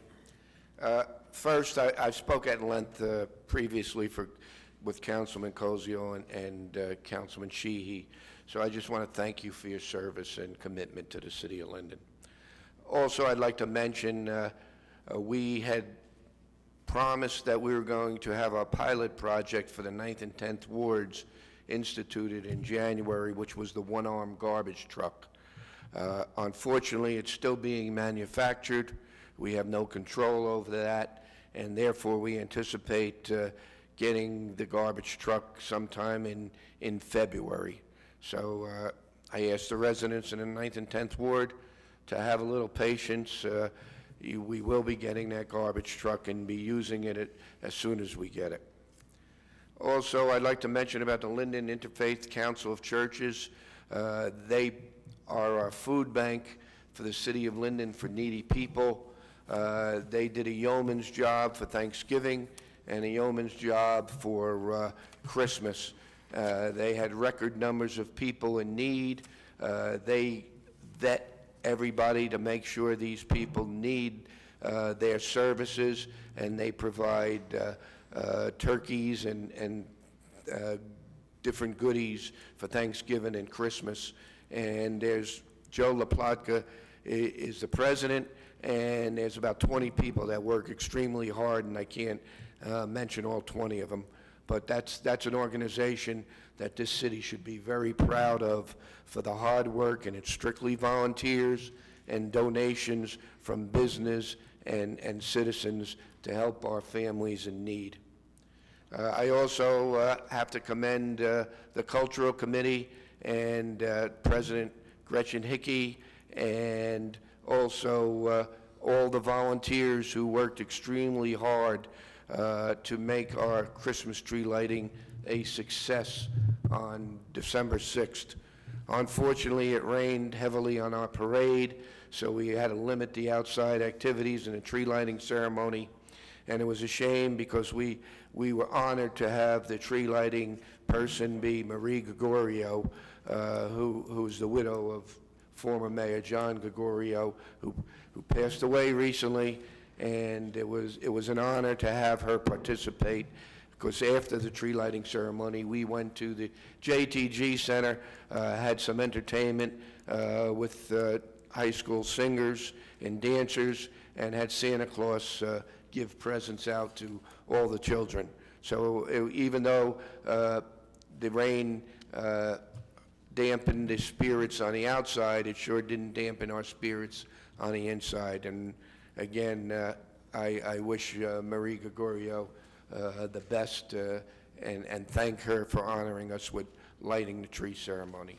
First, I've spoken at length previously with Councilman Koziel and Councilman Sheehy, so I just want to thank you for your service and commitment to the city of Linden. Also, I'd like to mention we had promised that we were going to have a pilot project for the 9th and 10th wards instituted in January, which was the one-arm garbage truck. Unfortunately, it's still being manufactured. We have no control over that, and therefore we anticipate getting the garbage truck sometime in February. So I ask the residents in the 9th and 10th Ward to have a little patience. We will be getting that garbage truck and be using it as soon as we get it. Also, I'd like to mention about the Linden Interfaith Council of Churches. They are our food bank for the city of Linden for needy people. They did a yeoman's job for Thanksgiving and a yeoman's job for Christmas. They had record numbers of people in need. They vet everybody to make sure these people need their services, and they provide turkeys and different goodies for Thanksgiving and Christmas. And there's Joe LaPlatka is the president, and there's about 20 people that work extremely hard, and I can't mention all 20 of them. But that's an organization that this city should be very proud of for the hard work, and it's strictly volunteers and donations from business and citizens to help our families in need. I also have to commend the Cultural Committee and President Gretchen Hickey, and also all the volunteers who worked extremely hard to make our Christmas tree lighting a success on December 6th. Unfortunately, it rained heavily on our parade, so we had to limit the outside activities and the tree lighting ceremony. And it was a shame because we were honored to have the tree lighting person be Marie Gregorio, who's the widow of former Mayor John Gregorio, who passed away recently. And it was an honor to have her participate, because after the tree lighting ceremony, we went to the JTG Center, had some entertainment with high school singers and dancers, and had Santa Claus give presents out to all the children. So even though the rain dampened the spirits on the outside, it sure didn't dampen our spirits on the inside. And again, I wish Marie Gregorio the best and thank her for honoring us with lighting the tree ceremony.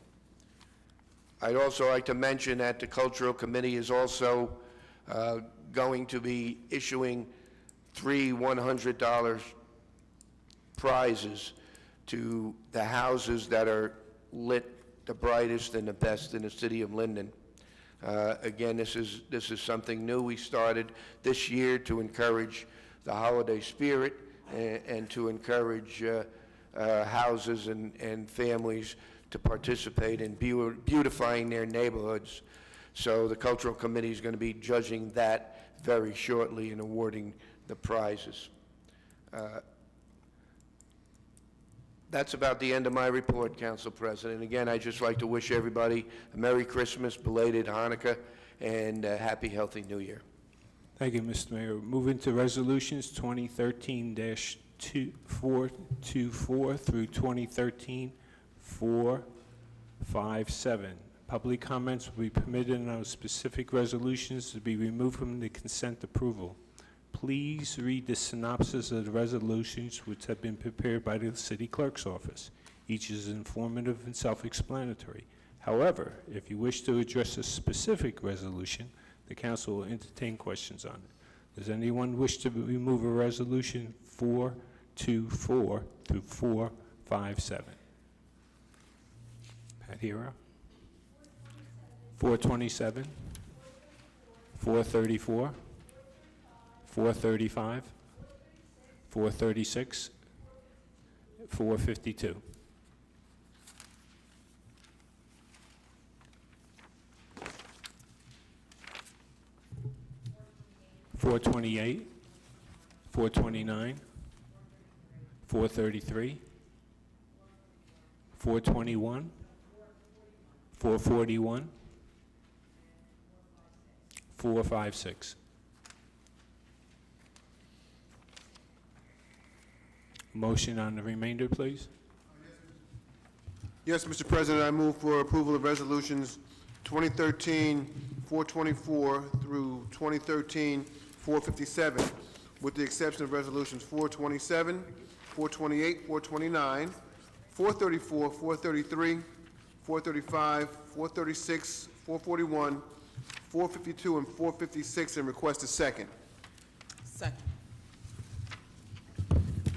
I'd also like to mention that the Cultural Committee is also going to be issuing 3 $100 prizes to the houses that are lit the brightest and the best in the city of Linden. Again, this is something new we started this year to encourage the holiday spirit and to encourage houses and families to participate in beautifying their neighborhoods. So the Cultural Committee is going to be judging that very shortly and awarding the prizes. That's about the end of my report, Council President. Again, I'd just like to wish everybody a Merry Christmas, belated Hanukkah, and a happy, healthy New Year. Thank you, Mr. Mayor. Moving to resolutions 2013-424 through 2013-457. Public comments will be permitted on specific resolutions to be removed from the consent approval. Please read the synopsis of the resolutions which have been prepared by the City Clerk's office. Each is informative and self-explanatory. However, if you wish to address a specific resolution, the council will entertain questions on it. Does anyone wish to remove a resolution 424 through 457? Pat Hero? 427, 434, 435, 436, 452. $428, $429, $433, $421, $441, $456. Motion on the remainder, please. Yes, Mr. President, I move for approval of resolutions 2013-424 through 2013-457, with the exception of resolutions 427, 428, 429, 434, 433, 435, 436, 441, 452, and 456, and request a second. Second.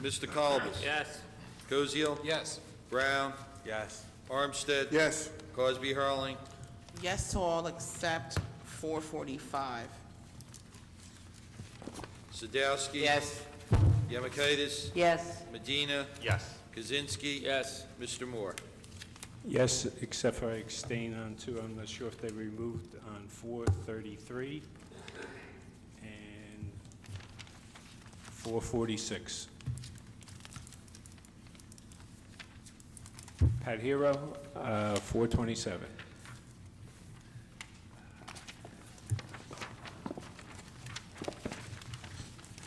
Mr. Colbus? Yes. Koziel? Yes. Brown? Yes. Armstead? Yes. Cosby Hurling? Yes to all except 445. Sadowski? Yes. Yemakaitis? Yes. Medina? Yes. Kaczynski? Yes. Mr. Moore? Yes, except for I abstain on two. I'm not sure if they removed on 433 and 446. Pat Hero, 427.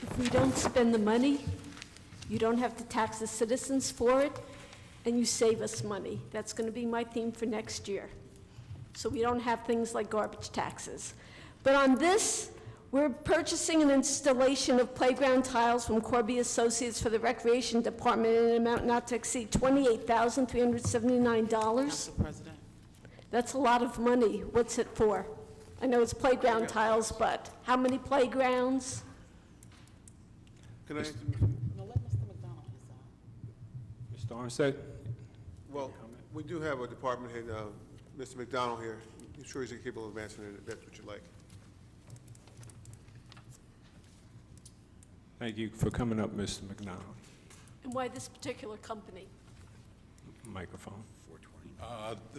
If we don't spend the money, you don't have to tax the citizens for it, and you save us money. That's going to be my theme for next year. So we don't have things like garbage taxes. But on this, we're purchasing an installation of playground tiles from Corby Associates for the Recreation Department in an amount not to exceed $28,379. Council President. That's a lot of money. What's it for? I know it's playground tiles, but how many playgrounds? Can I, No, let Mr. McDonald decide. Mr. Armstead? well, we do have a department head, Mr. McDonald here. I'm sure he's capable of answering it, if that's what you like. Thank you for coming up, Mr. McDonald. And why this particular company? Microphone.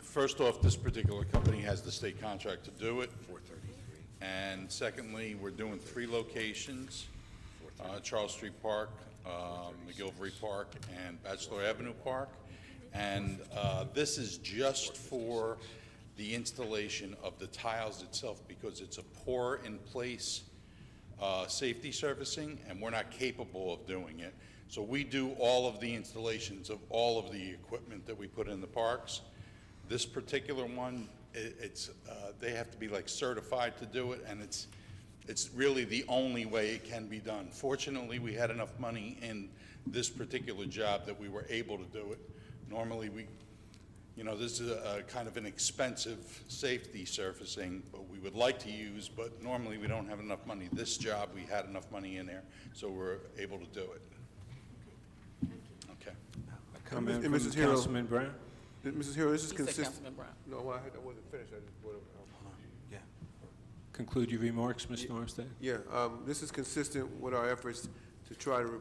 First off, this particular company has the state contract to do it. 433. And secondly, we're doing 3 locations, Charles Street Park, McGilvery Park, and Bachelor Avenue Park. And this is just for the installation of the tiles itself because it's a pour-in-place safety servicing, and we're not capable of doing it. So we do all of the installations of all of the equipment that we put in the parks. This particular one, they have to be like certified to do it, and it's really the only way it can be done. Fortunately, we had enough money in this particular job that we were able to do it. Normally, You know, this is a kind of an expensive safety surfacing, but we would like to use, but normally we don't have enough money. This job, we had enough money in there, so we're able to do it. Okay. Comment And from Mrs. Hero. Councilman Brown? Mrs. Hero, this is He said consistent. Councilman Brown. No, well, I wasn't finished. I just brought it up. Conclude your remarks, Mr. Armstead. Yeah, this is consistent with our efforts to try to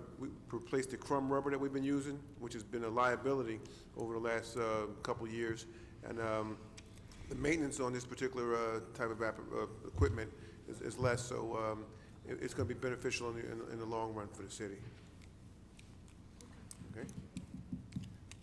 replace the crumb rubber that we've been using, which has been a liability over the last couple of years. And the maintenance on this particular type of equipment is less, so it's going to be beneficial in the long run for the city. Okay?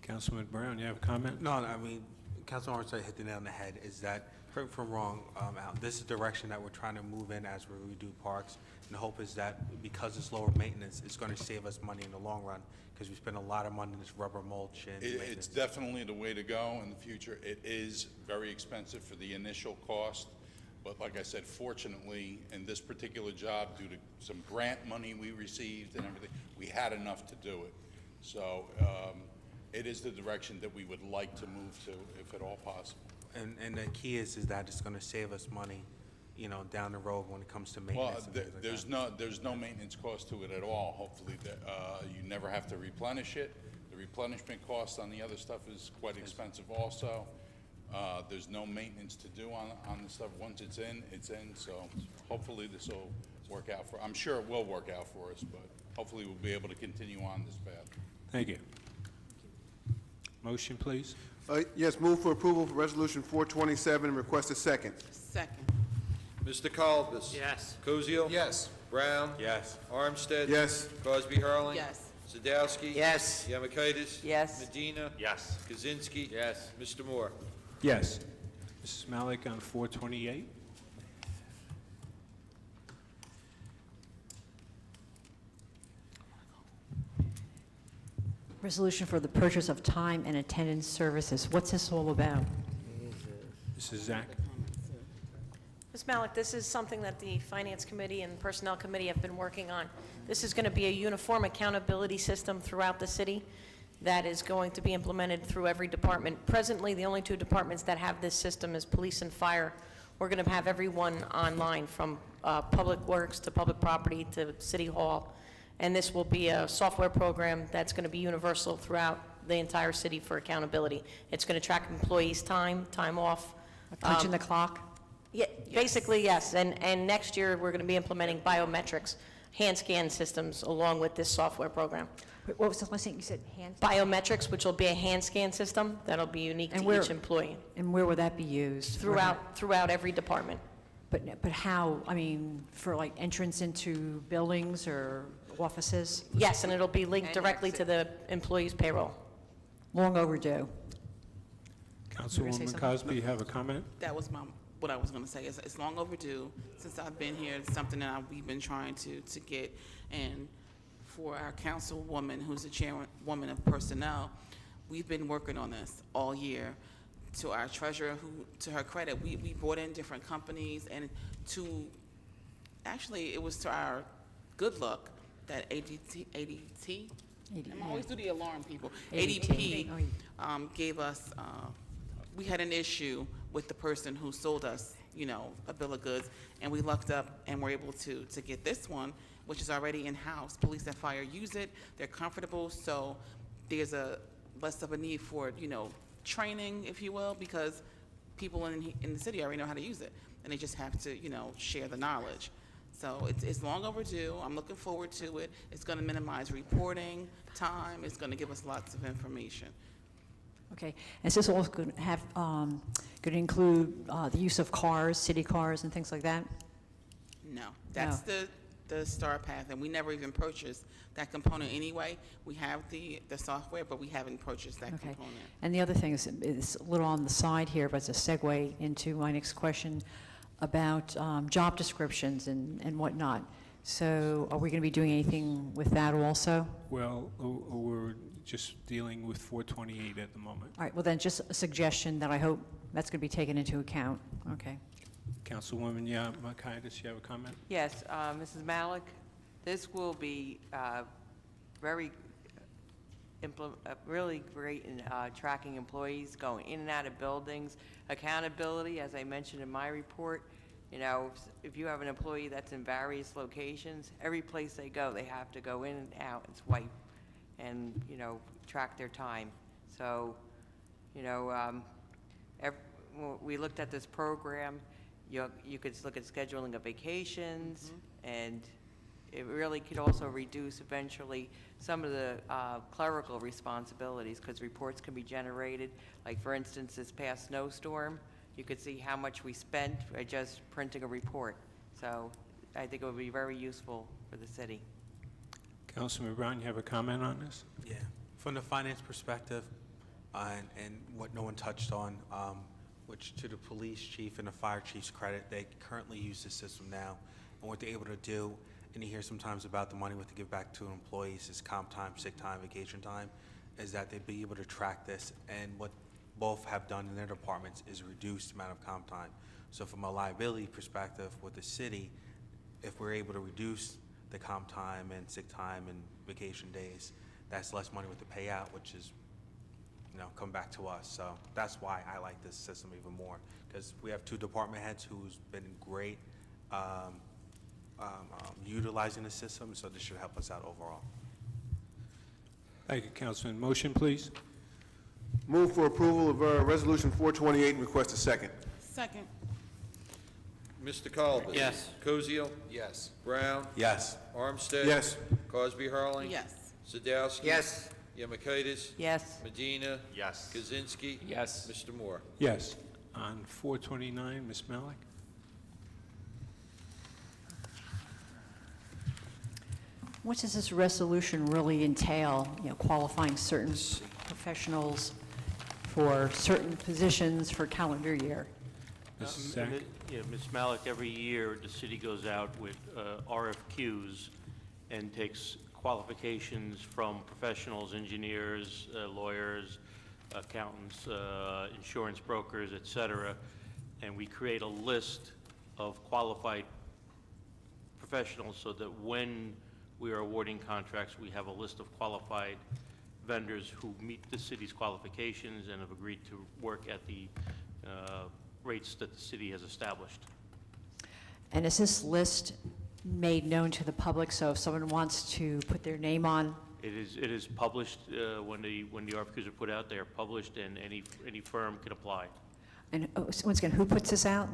Councilman Brown, you have a comment? No, I mean, Councilman Armstead hit the nail on the head, is that, correct me if I'm wrong, Al, this is the direction that we're trying to move in as we redo parks. And the hope is that because it's lower maintenance, it's going to save us money in the long run, because we spend a lot of money in this rubber mulch and It's maintenance. definitely the way to go in the future. It is very expensive for the initial cost, but like I said, fortunately, in this particular job, due to some grant money we received and everything, we had enough to do it. So it is the direction that we would like to move to, if at all possible. And the key is that it's going to save us money, you know, down the road when it comes to Well, maintenance and things like that. there's no maintenance cost to it at all. Hopefully, you never have to replenish it. The replenishment cost on the other stuff is quite expensive also. There's no maintenance to do on the stuff. Once it's in, so hopefully this will work out I'm sure it will work out for us, but hopefully we'll be able to continue on this path. Thank you. Motion, please. Yes, move for approval for Resolution 427 and request a second. Second. Mr. Colbus? Yes. Kuzio? Yes. Brown? Yes. Armstead? Yes. Crosby Harling? Yes. Sadowski? Yes. Yamakaitis? Yes. Medina? Yes. Kaczynski? Yes. Mr. Moore? Yes. Mrs. Malik on 428. Resolution for the purchase of time and attendance services. What's this all about? Mrs. Zach? Ms. Malik, this is something that the Finance Committee and Personnel Committee have been working on. This is going to be a uniform accountability system throughout the city that is going to be implemented through every department. Presently, the only two departments that have this system is police and fire. We're going to have everyone online, from Public Works to Public Property to City Hall. And this will be a software program that's going to be universal throughout the entire city for accountability. It's going to track employees' time off. Punching the clock? Yeah, basically, yes. And next year, we're going to be implementing biometrics, hand scan systems, along with this software program. Wait, what was the last thing you said? Hands? Biometrics, which will be a hand scan system that'll be unique And to where- each employee And where would that be used? throughout every department. But how, I mean, for like entrance into buildings or offices? Yes, and it'll be linked And directly exit. to the employee's payroll. Long overdue. Councilwoman something? Cosby, you have a comment? That was what I was going to say. It's long overdue. Since I've been here, it's something that we've been trying to get. And for our councilwoman, who's the chairwoman of personnel, we've been working on this all year. To our treasurer, who, to her credit, we brought in different companies, and actually, it was to our good luck that ADT, I'm always do the alarm people, ADP gave us, we had an issue with the person who sold us, you know, a bill of goods, and we lucked up and were able to get this one, which is already in-house. Police and fire use it, they're comfortable, so there's less of a need for, you know, training, if you will, because people in the city already know how to use it, and they just have to, you know, share the knowledge. So it's long overdue. I'm looking forward to it. It's going to minimize reporting time. It's going to give us lots of information. Okay. Is this also going to have, going to include the use of cars, city cars and things like that? No, that's the Star Path, and we never even purchased that component anyway. We have the software, but we haven't purchased that Okay. component. And the other thing is, it's a little on the side here, but it's a segue into my next question about job descriptions and whatnot. So are we going to be doing anything with that also? Well, we're just dealing with 428 at the moment. All right, well then, just a suggestion that I hope that's going to be taken into account. Okay. Councilwoman Yamakaitis, you have a comment? Yes, Mrs. Malik, this will be very really great in tracking employees going in and out of buildings. Accountability, as I mentioned in my report, you know, if you have an employee that's in various locations, every place they go, they have to go in and out and swipe and, you know, track their time. So, you know, when we looked at this program, you could look at scheduling of vacations, and it really could also reduce eventually some of the clerical responsibilities, because reports can be generated. Like, for instance, this past snowstorm, you could see how much we spent by just printing a report. So I think it would be very useful for the city. Councilman Brown, you have a comment on this? Yeah, from the finance perspective, and what no one touched on, which to the police chief and the fire chief's credit, they currently use the system now. And what they're able to do, and you hear sometimes about the money what to give back to employees is comp time, sick time, vacation time, is that they'd be able to track this. And what both have done in their departments is reduce the amount of comp time. So from a liability perspective with the city, if we're able to reduce the comp time and sick time and vacation days, that's less money with the payout, which is, you know, come back to us. So that's why I like this system even more, because we have two department heads who's been great utilizing the system, so this should help us out overall. Thank you, Councilman. Motion, please. Move for approval of Resolution 428 and request a second. Second. Mr. Colbus? Yes. Koziel? Yes. Brown? Yes. Armstead? Yes. Cosby Harling? Yes. Sadowski? Yes. Yemakaitis? Yes. Medina? Yes. Kaczynski? Yes. Mr. Moore? Yes. On 429, Ms. Malik? What does this resolution really entail? You know, qualifying certain professionals for certain positions for calendar year? Mrs. Sack? Yeah, Ms. Malik, every year, the city goes out with RFQs and takes qualifications from professionals, engineers, lawyers, accountants, insurance brokers, et cetera, and we create a list of qualified professionals so that when we are awarding contracts, we have a list of qualified vendors who meet the city's qualifications and have agreed to work at the rates that the city has established. And is this list made known to the public, so if someone wants to put their name on? It is published, when the RFQs are put out, they are published, and any firm can apply. And once again, who puts this out?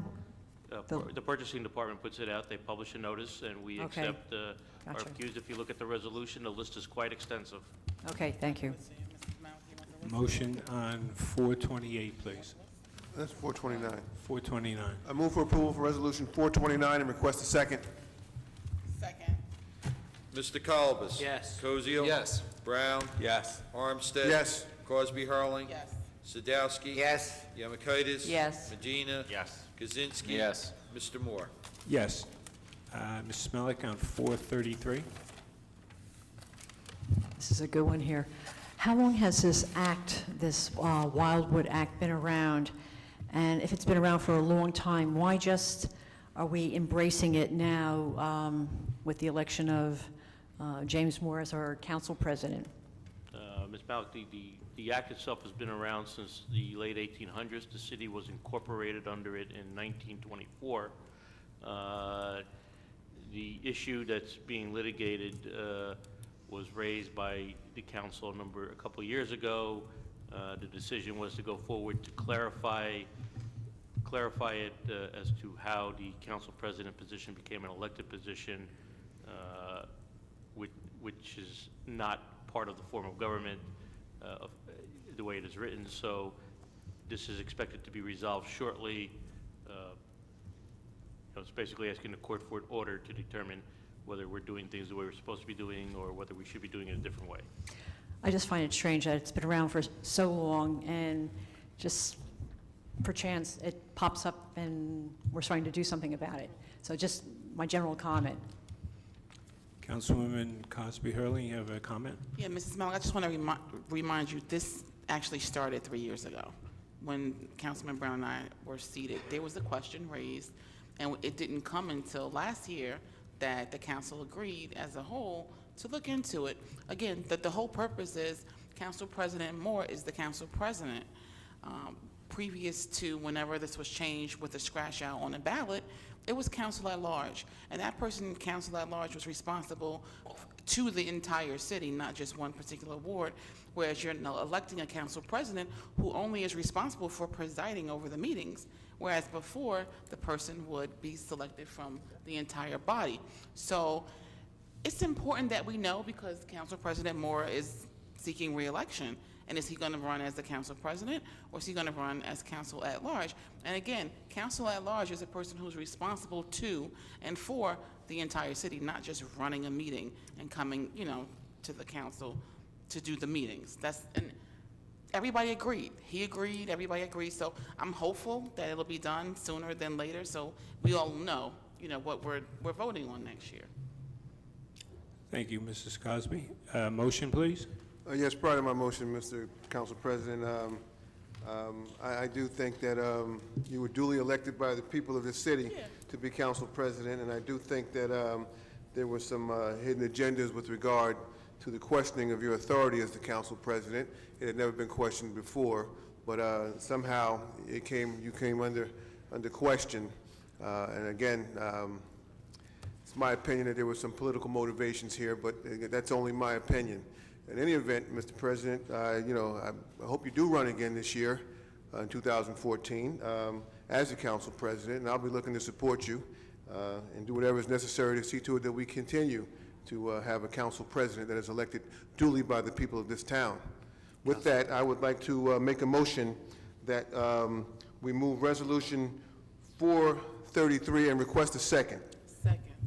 The purchasing department puts it out, they publish a notice, and we Okay. accept Gotcha. RFQs. If you look at the resolution, the list is quite extensive. Okay, thank you. Motion on 428, please. That's 429. 429. I move for approval for Resolution 429 and request a second. Second. Mr. Colbus? Yes. Koziel? Yes. Brown? Yes. Armstead? Yes. Cosby Harling? Yes. Sadowski? Yes. Yemakaitis? Yes. Medina? Yes. Kaczynski? Yes. Mr. Moore? Yes. Ms. Malik on 433. This is a good one here. How long has this act, this Wildwood Act, been around? And if it's been around for a long time, why just are we embracing it now with the election of James Moore as our council president? Ms. Malik, the act itself has been around since the late 1800s. The city was incorporated under it in 1924. The issue that's being litigated was raised by the council a couple years ago. The decision was to go forward to clarify it as to how the council president position became an elected position, which is not part of the form of government the way it is written. So this is expected to be resolved shortly. It's basically asking the court for an order to determine whether we're doing things the way we're supposed to be doing or whether we should be doing it a different way. I just find it strange that it's been around for so long and just perchance it pops up and we're starting to do something about it. So just my general comment. Councilwoman Cosby Hurley, you have a comment? Yeah, Mrs. Malik, I just want to remind you, this actually started 3 years ago. When Councilman Brown and I were seated, there was a question raised, and it didn't come until last year that the council agreed as a whole to look into it. Again, the whole purpose is Council President Moore is the council president. Previous to whenever this was changed with the scratch out on the ballot, it was council at large. And that person, council at large, was responsible to the entire city, not just one particular ward, whereas you're now electing a council president who only is responsible for presiding over the meetings, whereas before, the person would be selected from the entire body. So it's important that we know, because Council President Moore is seeking re-election. And is he going to run as the council president, or is he going to run as council at large? And again, council at large is a person who's responsible to and for the entire city, not just running a meeting and coming, to the council to do the meetings. And everybody agreed. He agreed, everybody agreed. So I'm hopeful that it'll be done sooner than later, so we all know, what we're voting on next year. Thank you, Mrs. Cosby. Motion, please. Yes, prior to my motion, Mr. Council President, I do think that you were duly elected by the people of this city to be council president, and I do think that there were some hidden agendas with regard to the questioning of your authority as the council president. It had never been questioned before, but somehow you came under question. And again, it's my opinion that there were some political motivations here, but that's only my opinion. In any event, Mr. President, I hope you do run again this year, in 2014, as the council president, and I'll be looking to support you and do whatever is necessary to see to it that we continue to have a council president that is elected duly by the people of this town. With that, I would like to make a motion that we move Resolution 433 and request a second. Second.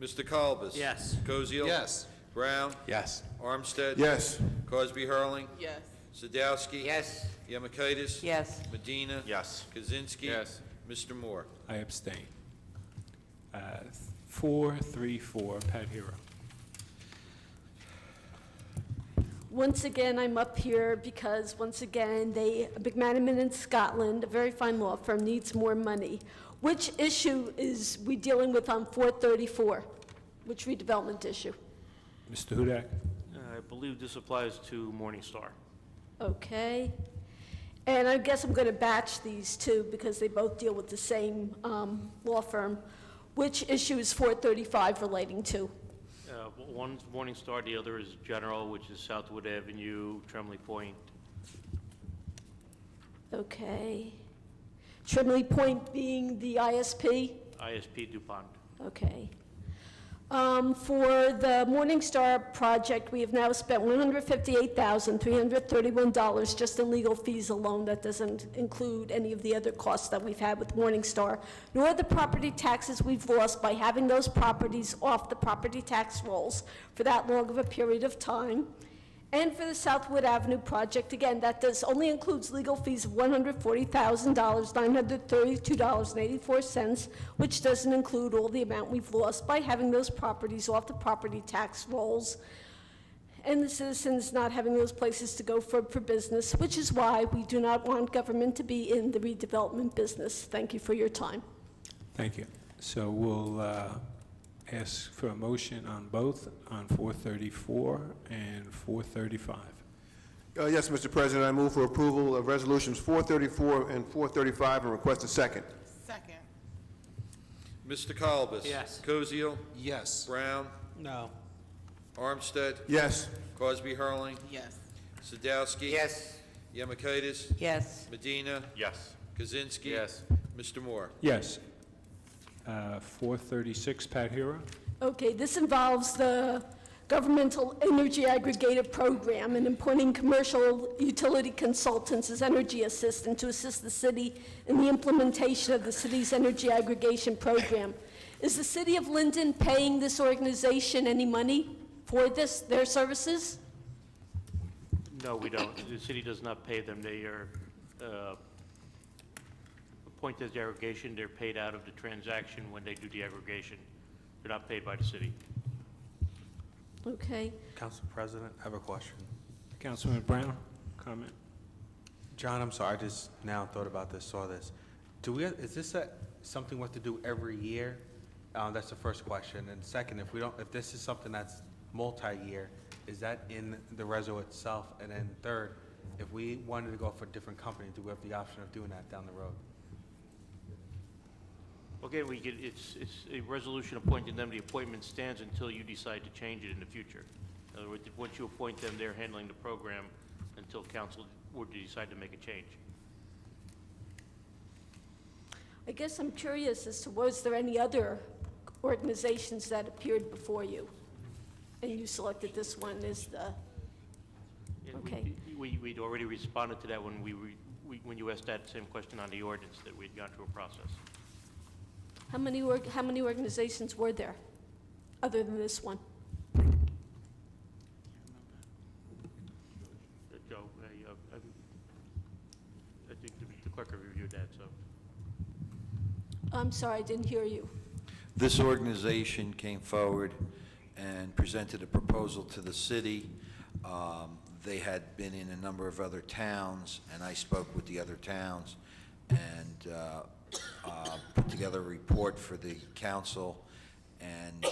Mr. Kalbus? Yes. Koziel? Yes. Brown? Yes. Armstead? Yes. Cosby Hurling? Yes. Sadowski? Yes. Yemakaitis? Yes. Medina? Yes. Kaczynski? Yes. Mr. Moore? I abstain. 434, Pat Hero. Once again, I'm up here because, once again, McManaman in Scotland, a very fine law firm, needs more money. Which issue is we dealing with on 434? Which redevelopment issue? Mr. Hudak? I believe this applies to Morningstar. Okay. And I guess I'm going to batch these two because they both deal with the same law firm. Which issue is 435 relating to? One's Morningstar, the other is General, which is Southwood Avenue, Tremley Point. Okay. Trimley Point being the ISP? ISP DuPont. Okay. For the Morningstar project, we have now spent $158,331 just in legal fees alone. That doesn't include any of the other costs that we've had with Morningstar, nor the property taxes we've lost by having those properties off the property tax rolls for that long of a period of time. And for the Southwood Avenue project, again, that only includes legal fees of $140,932.84, which doesn't include all the amount we've lost by having those properties off the property tax rolls, and the citizens not having those places to go for business, which is why we do not want government to be in the redevelopment business. Thank you for your time. Thank you. So we'll ask for a motion on both, on 434 and 435. Yes, Mr. President, I move for approval of Resolutions 434 and 435 and request a second. Second. Mr. Kalbus? Yes. Koziel? Yes. Brown? No. Armstead? Yes. Cosby Hurling? Yes. Sadowski? Yes. Yemakaitis? Yes. Medina? Yes. Kaczynski? Yes. Mr. Moore? Yes. 436, Pat Hero. Okay, this involves the Governmental Energy Aggregator Program and appointing commercial utility consultants as energy assistant to assist the city in the implementation of the city's energy aggregation program. Is the city of Linden paying this organization any money for their services? No, we don't. The city does not pay them. They are appointed as the aggregation. They're paid out of the transaction when they do the aggregation. They're not paid by the city. Okay. Council President, I have a question. Councilman Brown, comment? John, I'm sorry, I just now thought about this, saw this. Is this something we have to do every year? That's the first question. And second, if this is something that's multi-year, is that in the reso itself? And then third, if we wanted to go for a different company, do we have the option of doing that down the road? Again, it's a resolution appointing them. The appointment stands until you decide to change it in the future. In other words, once you appoint them, they're handling the program until council were to decide to make a change. I guess I'm curious as to, was there any other organizations that appeared before you? And you selected this one as the, And okay. We'd already responded to that when when you asked that same question on the ordinance, that we'd gone through a process. How many organizations were there, other than this one? Joe, I think the clerk reviewed that, so. I'm sorry, I didn't hear you. This organization came forward and presented a proposal to the city. They had been in a number of other towns, and I spoke with the other towns and put together a report for the council, and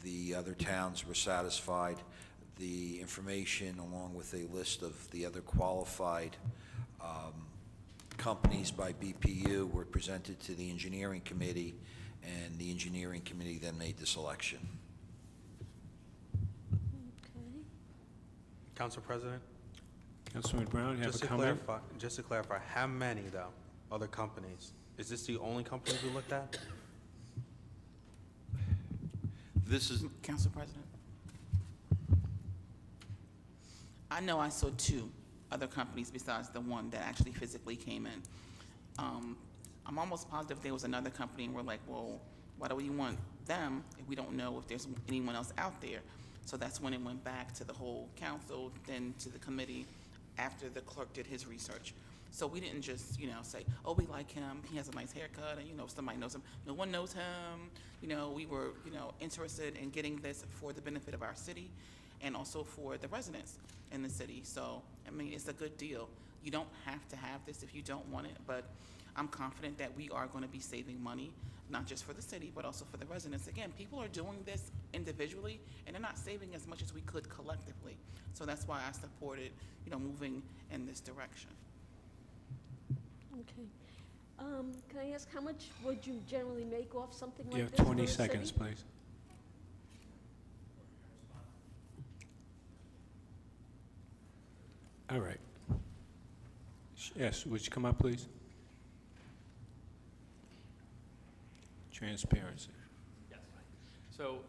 the other towns were satisfied. The information, along with a list of the other qualified companies by BPU, were presented to the engineering committee, and the engineering committee then made the selection. Okay. Council President? Councilman Brown, you have a comment? Just to clarify, how many, though, other companies? Is this the only company we looked at? This is, Council President. I know I saw 2 other companies besides the one that actually physically came in. I'm almost positive there was another company, and we're like, well, why do we want them if we don't know if there's anyone else out there? So that's when it went back to the whole council, then to the committee, after the clerk did his research. So we didn't just, say, oh, we like him, he has a nice haircut, and, somebody knows him. No one knows him. We were, interested in getting this for the benefit of our city and also for the residents in the city. So, it's a good deal. You don't have to have this if you don't want it, but I'm confident that we are going to be saving money, not just for the city, but also for the residents. Again, people are doing this individually, and they're not saving as much as we could collectively. So that's why I supported, moving in this direction. Okay. Can I ask, how much would you generally make off something like You this? have 20 for the city? seconds, please. All right. Yes, would you come up, please? Transparency. Yes. So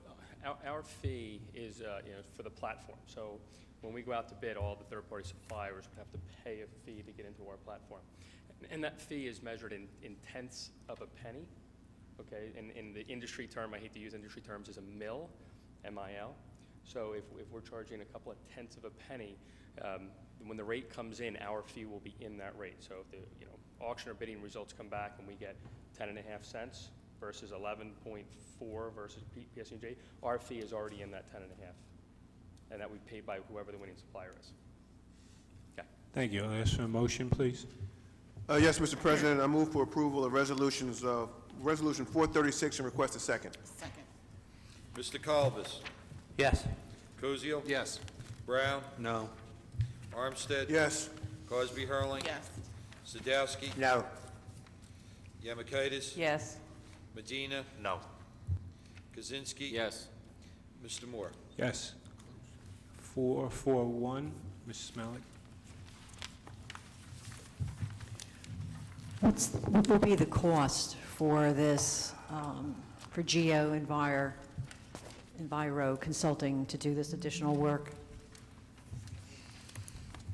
our fee is, for the platform. So when we go out to bid, all the third-party suppliers have to pay a fee to get into our platform. And that fee is measured in tenths of a penny, okay? In the industry term, I hate to use industry terms, is a mil, M-I-L. So if we're charging a couple of tenths of a penny, when the rate comes in, our fee will be in that rate. So if the auction or bidding results come back and we get 10.5 cents versus 11.4 versus PSCJ, our fee is already in that 10.5, and that we pay by whoever the winning supplier is. Okay. Thank you. I'll ask for a motion, please. Yes, Mr. President, I move for approval of resolutions, Resolution 436, and request a second. Second. Mr. Colbus, Yes. Kuzio. Yes. Brown, No. Armstead. Yes. Cosby Hurling. Yes. Sadowski. No. Yamikaitis. Yes. Medina. No. Kaczynski. Yes. Mr. Moore. Yes. 441, Mrs. Malik. What will be the cost for this, for Enviro Consulting to do this additional work?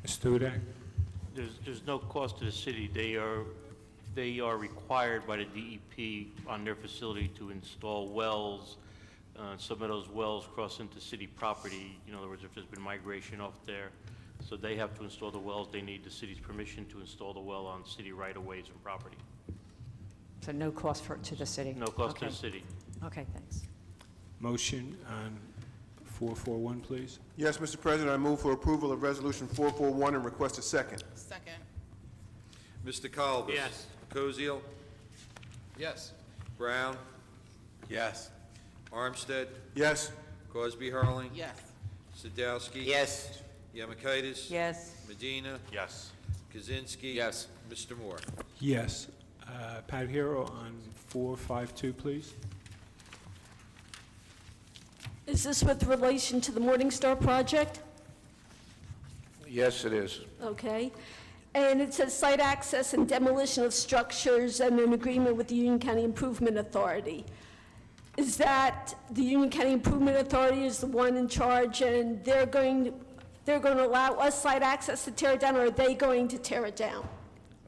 Mr. Hudak? There's no cost to the city. They are required by the DEP on their facility to install wells. Some of those wells cross into city property. In other words, if there's been migration off there, so they have to install the wells. They need the city's permission to install the well on city right-of-ways and property. So no cost to the city? No cost to Okay. the city. Okay, thanks. Motion on 441, please. Yes, Mr. President, I move for approval of Resolution 441 and request a second. Second. Mr. Colbus. Yes. Kuzio. Yes. Brown, Yes. Armstead. Yes. Cosby Hurling. Yes. Sadowski. Yes. Yemakaitis. Yes. Medina. Yes. Kaczynski. Yes. Mr. Moore. Yes. Pat Hero on 452, please. Is this with relation to the Morningstar project? Yes, it is. Okay. And it says site access and demolition of structures and an agreement with the Union County Improvement Authority. Is that the Union County Improvement Authority is the one in charge and they're going to allow us site access to tear it down, or are they going to tear it down?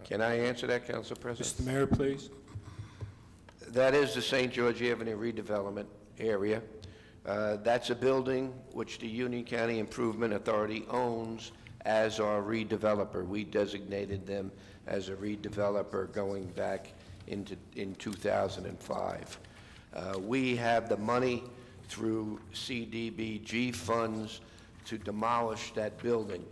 Can I answer that, Council President? Mr. Mayor, please. That is the St. George Avenue redevelopment area. That's a building which the Union County Improvement Authority owns as our redeveloper. We designated them as a redeveloper going back in 2005. We have the money through CDBG funds to demolish that building.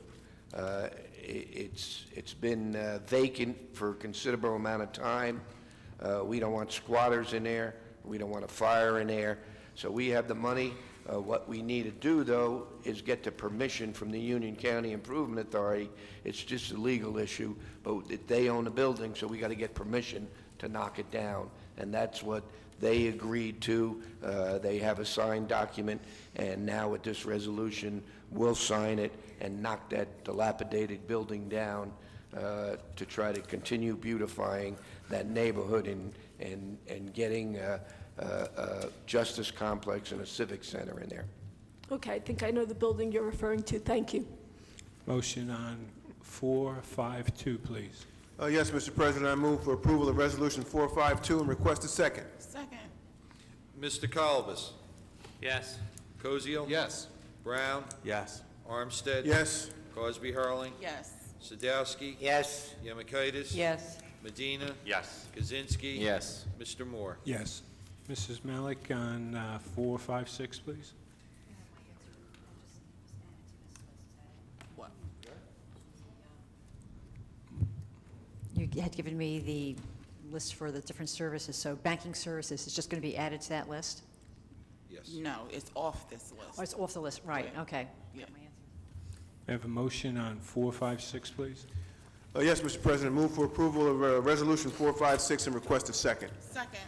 It's been vacant for a considerable amount of time. We don't want squatters in there. We don't want a fire in there. So we have the money. What we need to do, though, is get the permission from the Union County Improvement Authority. It's just a legal issue, but they own the building, so we got to get permission to knock it down. And that's what they agreed to. They have a signed document, and now with this resolution, we'll sign it and knock that dilapidated building down to try to continue beautifying that neighborhood and getting a justice complex and a civic center in there. Okay, I think I know the building you're referring to. Thank you. Motion on 452, please. Yes, Mr. President, I move for approval of Resolution 452 and request a second. Second. Mr. Colbus. Yes. Koziel. Yes. Brown. Yes. Armstead. Yes. Cosby Hurling. Yes. Sadowski. Yes. Yemakaitis. Yes. Medina. Yes. Kaczynski. Yes. Mr. Moore. Yes. Mrs. Malik on 456, please. What? You had given me the list for the different services, so banking services is just going to be added to that list? Yes. No, it's off this list. Oh, it's off the list, right, Right. okay. Yeah. I have a motion on 456, please. Yes, Mr. President, move for approval of Resolution 456 and request a second. Second.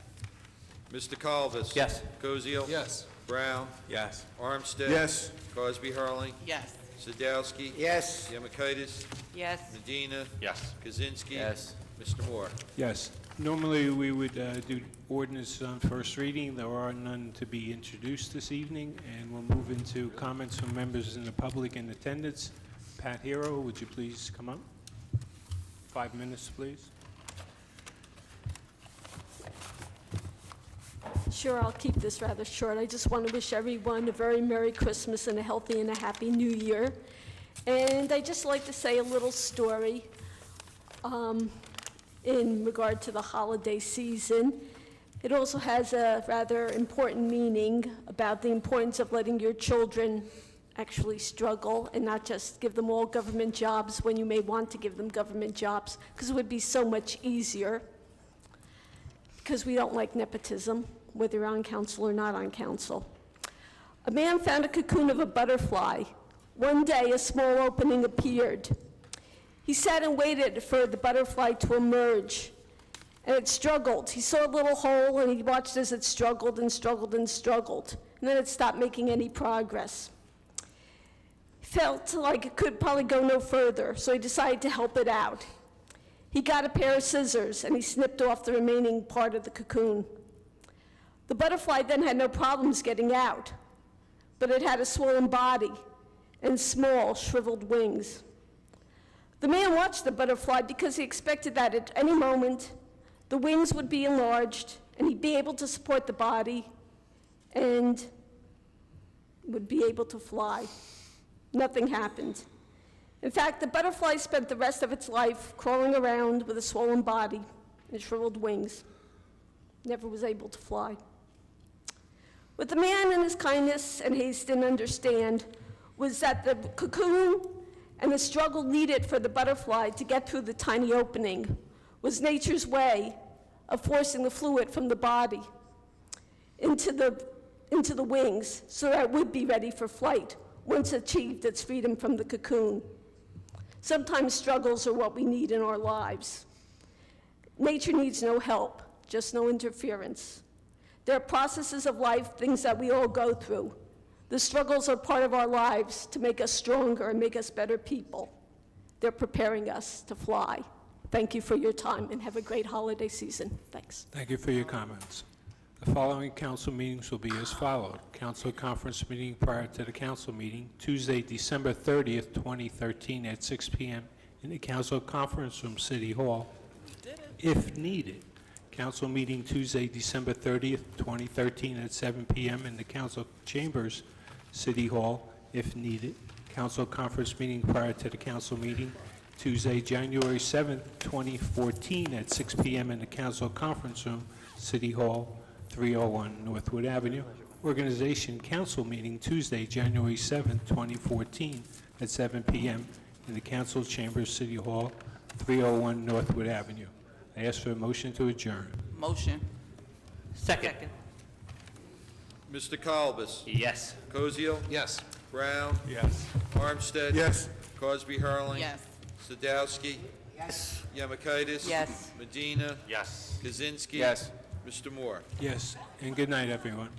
Mr. Colbus. Yes. Koziel. Yes. Brown. Yes. Armstead. Yes. Cosby Hurling. Yes. Sadowski. Yes. Yemakaitis. Yes. Medina. Yes. Kaczynski. Yes. Mr. Moore. Yes. Normally, we would do ordinance on first reading. There are none to be introduced this evening, and we'll move into comments from members in the public in attendance. Pat Hero, would you please come up? 5 minutes, please. Sure, I'll keep this rather short. I just want to wish everyone a very Merry Christmas and a healthy and a Happy New Year. And I'd just like to say a little story in regard to the holiday season. It also has a rather important meaning about the importance of letting your children actually struggle and not just give them all government jobs when you may want to give them government jobs, because it would be so much easier, because we don't like nepotism, whether you're on council or not on council. A man found a cocoon of a butterfly. One day, a small opening appeared. He sat and waited for the butterfly to emerge, and it struggled. He saw a little hole, and he watched as it struggled and struggled and struggled, and then it stopped making any progress. He felt like it could probably go no further, so he decided to help it out. He got a pair of scissors, and he snipped off the remaining part of the cocoon. The butterfly then had no problems getting out, but it had a swollen body and small, shriveled wings. The man watched the butterfly because he expected that at any moment the wings would be enlarged and he'd be able to support the body and would be able to fly. Nothing happened. In fact, the butterfly spent the rest of its life crawling around with a swollen body and shriveled wings. Never was able to fly. What the man in his kindness and haste didn't understand was that the cocoon and the struggle needed for the butterfly to get through the tiny opening was nature's way of forcing the fluid from the body into the wings so that it would be ready for flight Once achieved, it's freedom from the cocoon. Sometimes struggles are what we need in our lives. Nature needs no help, just no interference. There are processes of life, things that we all go through. The struggles are part of our lives to make us stronger and make us better people. They're preparing us to fly. Thank you for your time, and have a great holiday season. Thanks. Thank you for your comments. The following council meetings will be as followed. Council conference meeting prior to the council meeting, Tuesday, December 30th, 2013 at 6 p.m. in the council conference room, City Hall, if needed. Council meeting Tuesday, December 30th, 2013 at 7 p.m. in the council chambers, City Hall, if needed. Council conference meeting prior to the council meeting, Tuesday, January 7th, 2014 at 6 p.m. in the council conference room, City Hall, 301 Northwood Avenue. Organization council meeting Tuesday, January 7th, 2014 at 7 p.m. in the council chambers, City Hall, 301 Northwood Avenue. I ask for a motion to adjourn. Motion. Second. Mr. Kalbus? Yes. Koziel? Yes. Brown? Yes. Armstead? Yes. Cosby Hurling? Yes. Sadowski? Yes. Yemakaitis? Yes. Medina? Yes. Kaczynski? Yes. Mr. Moore? Yes, and good night, everyone.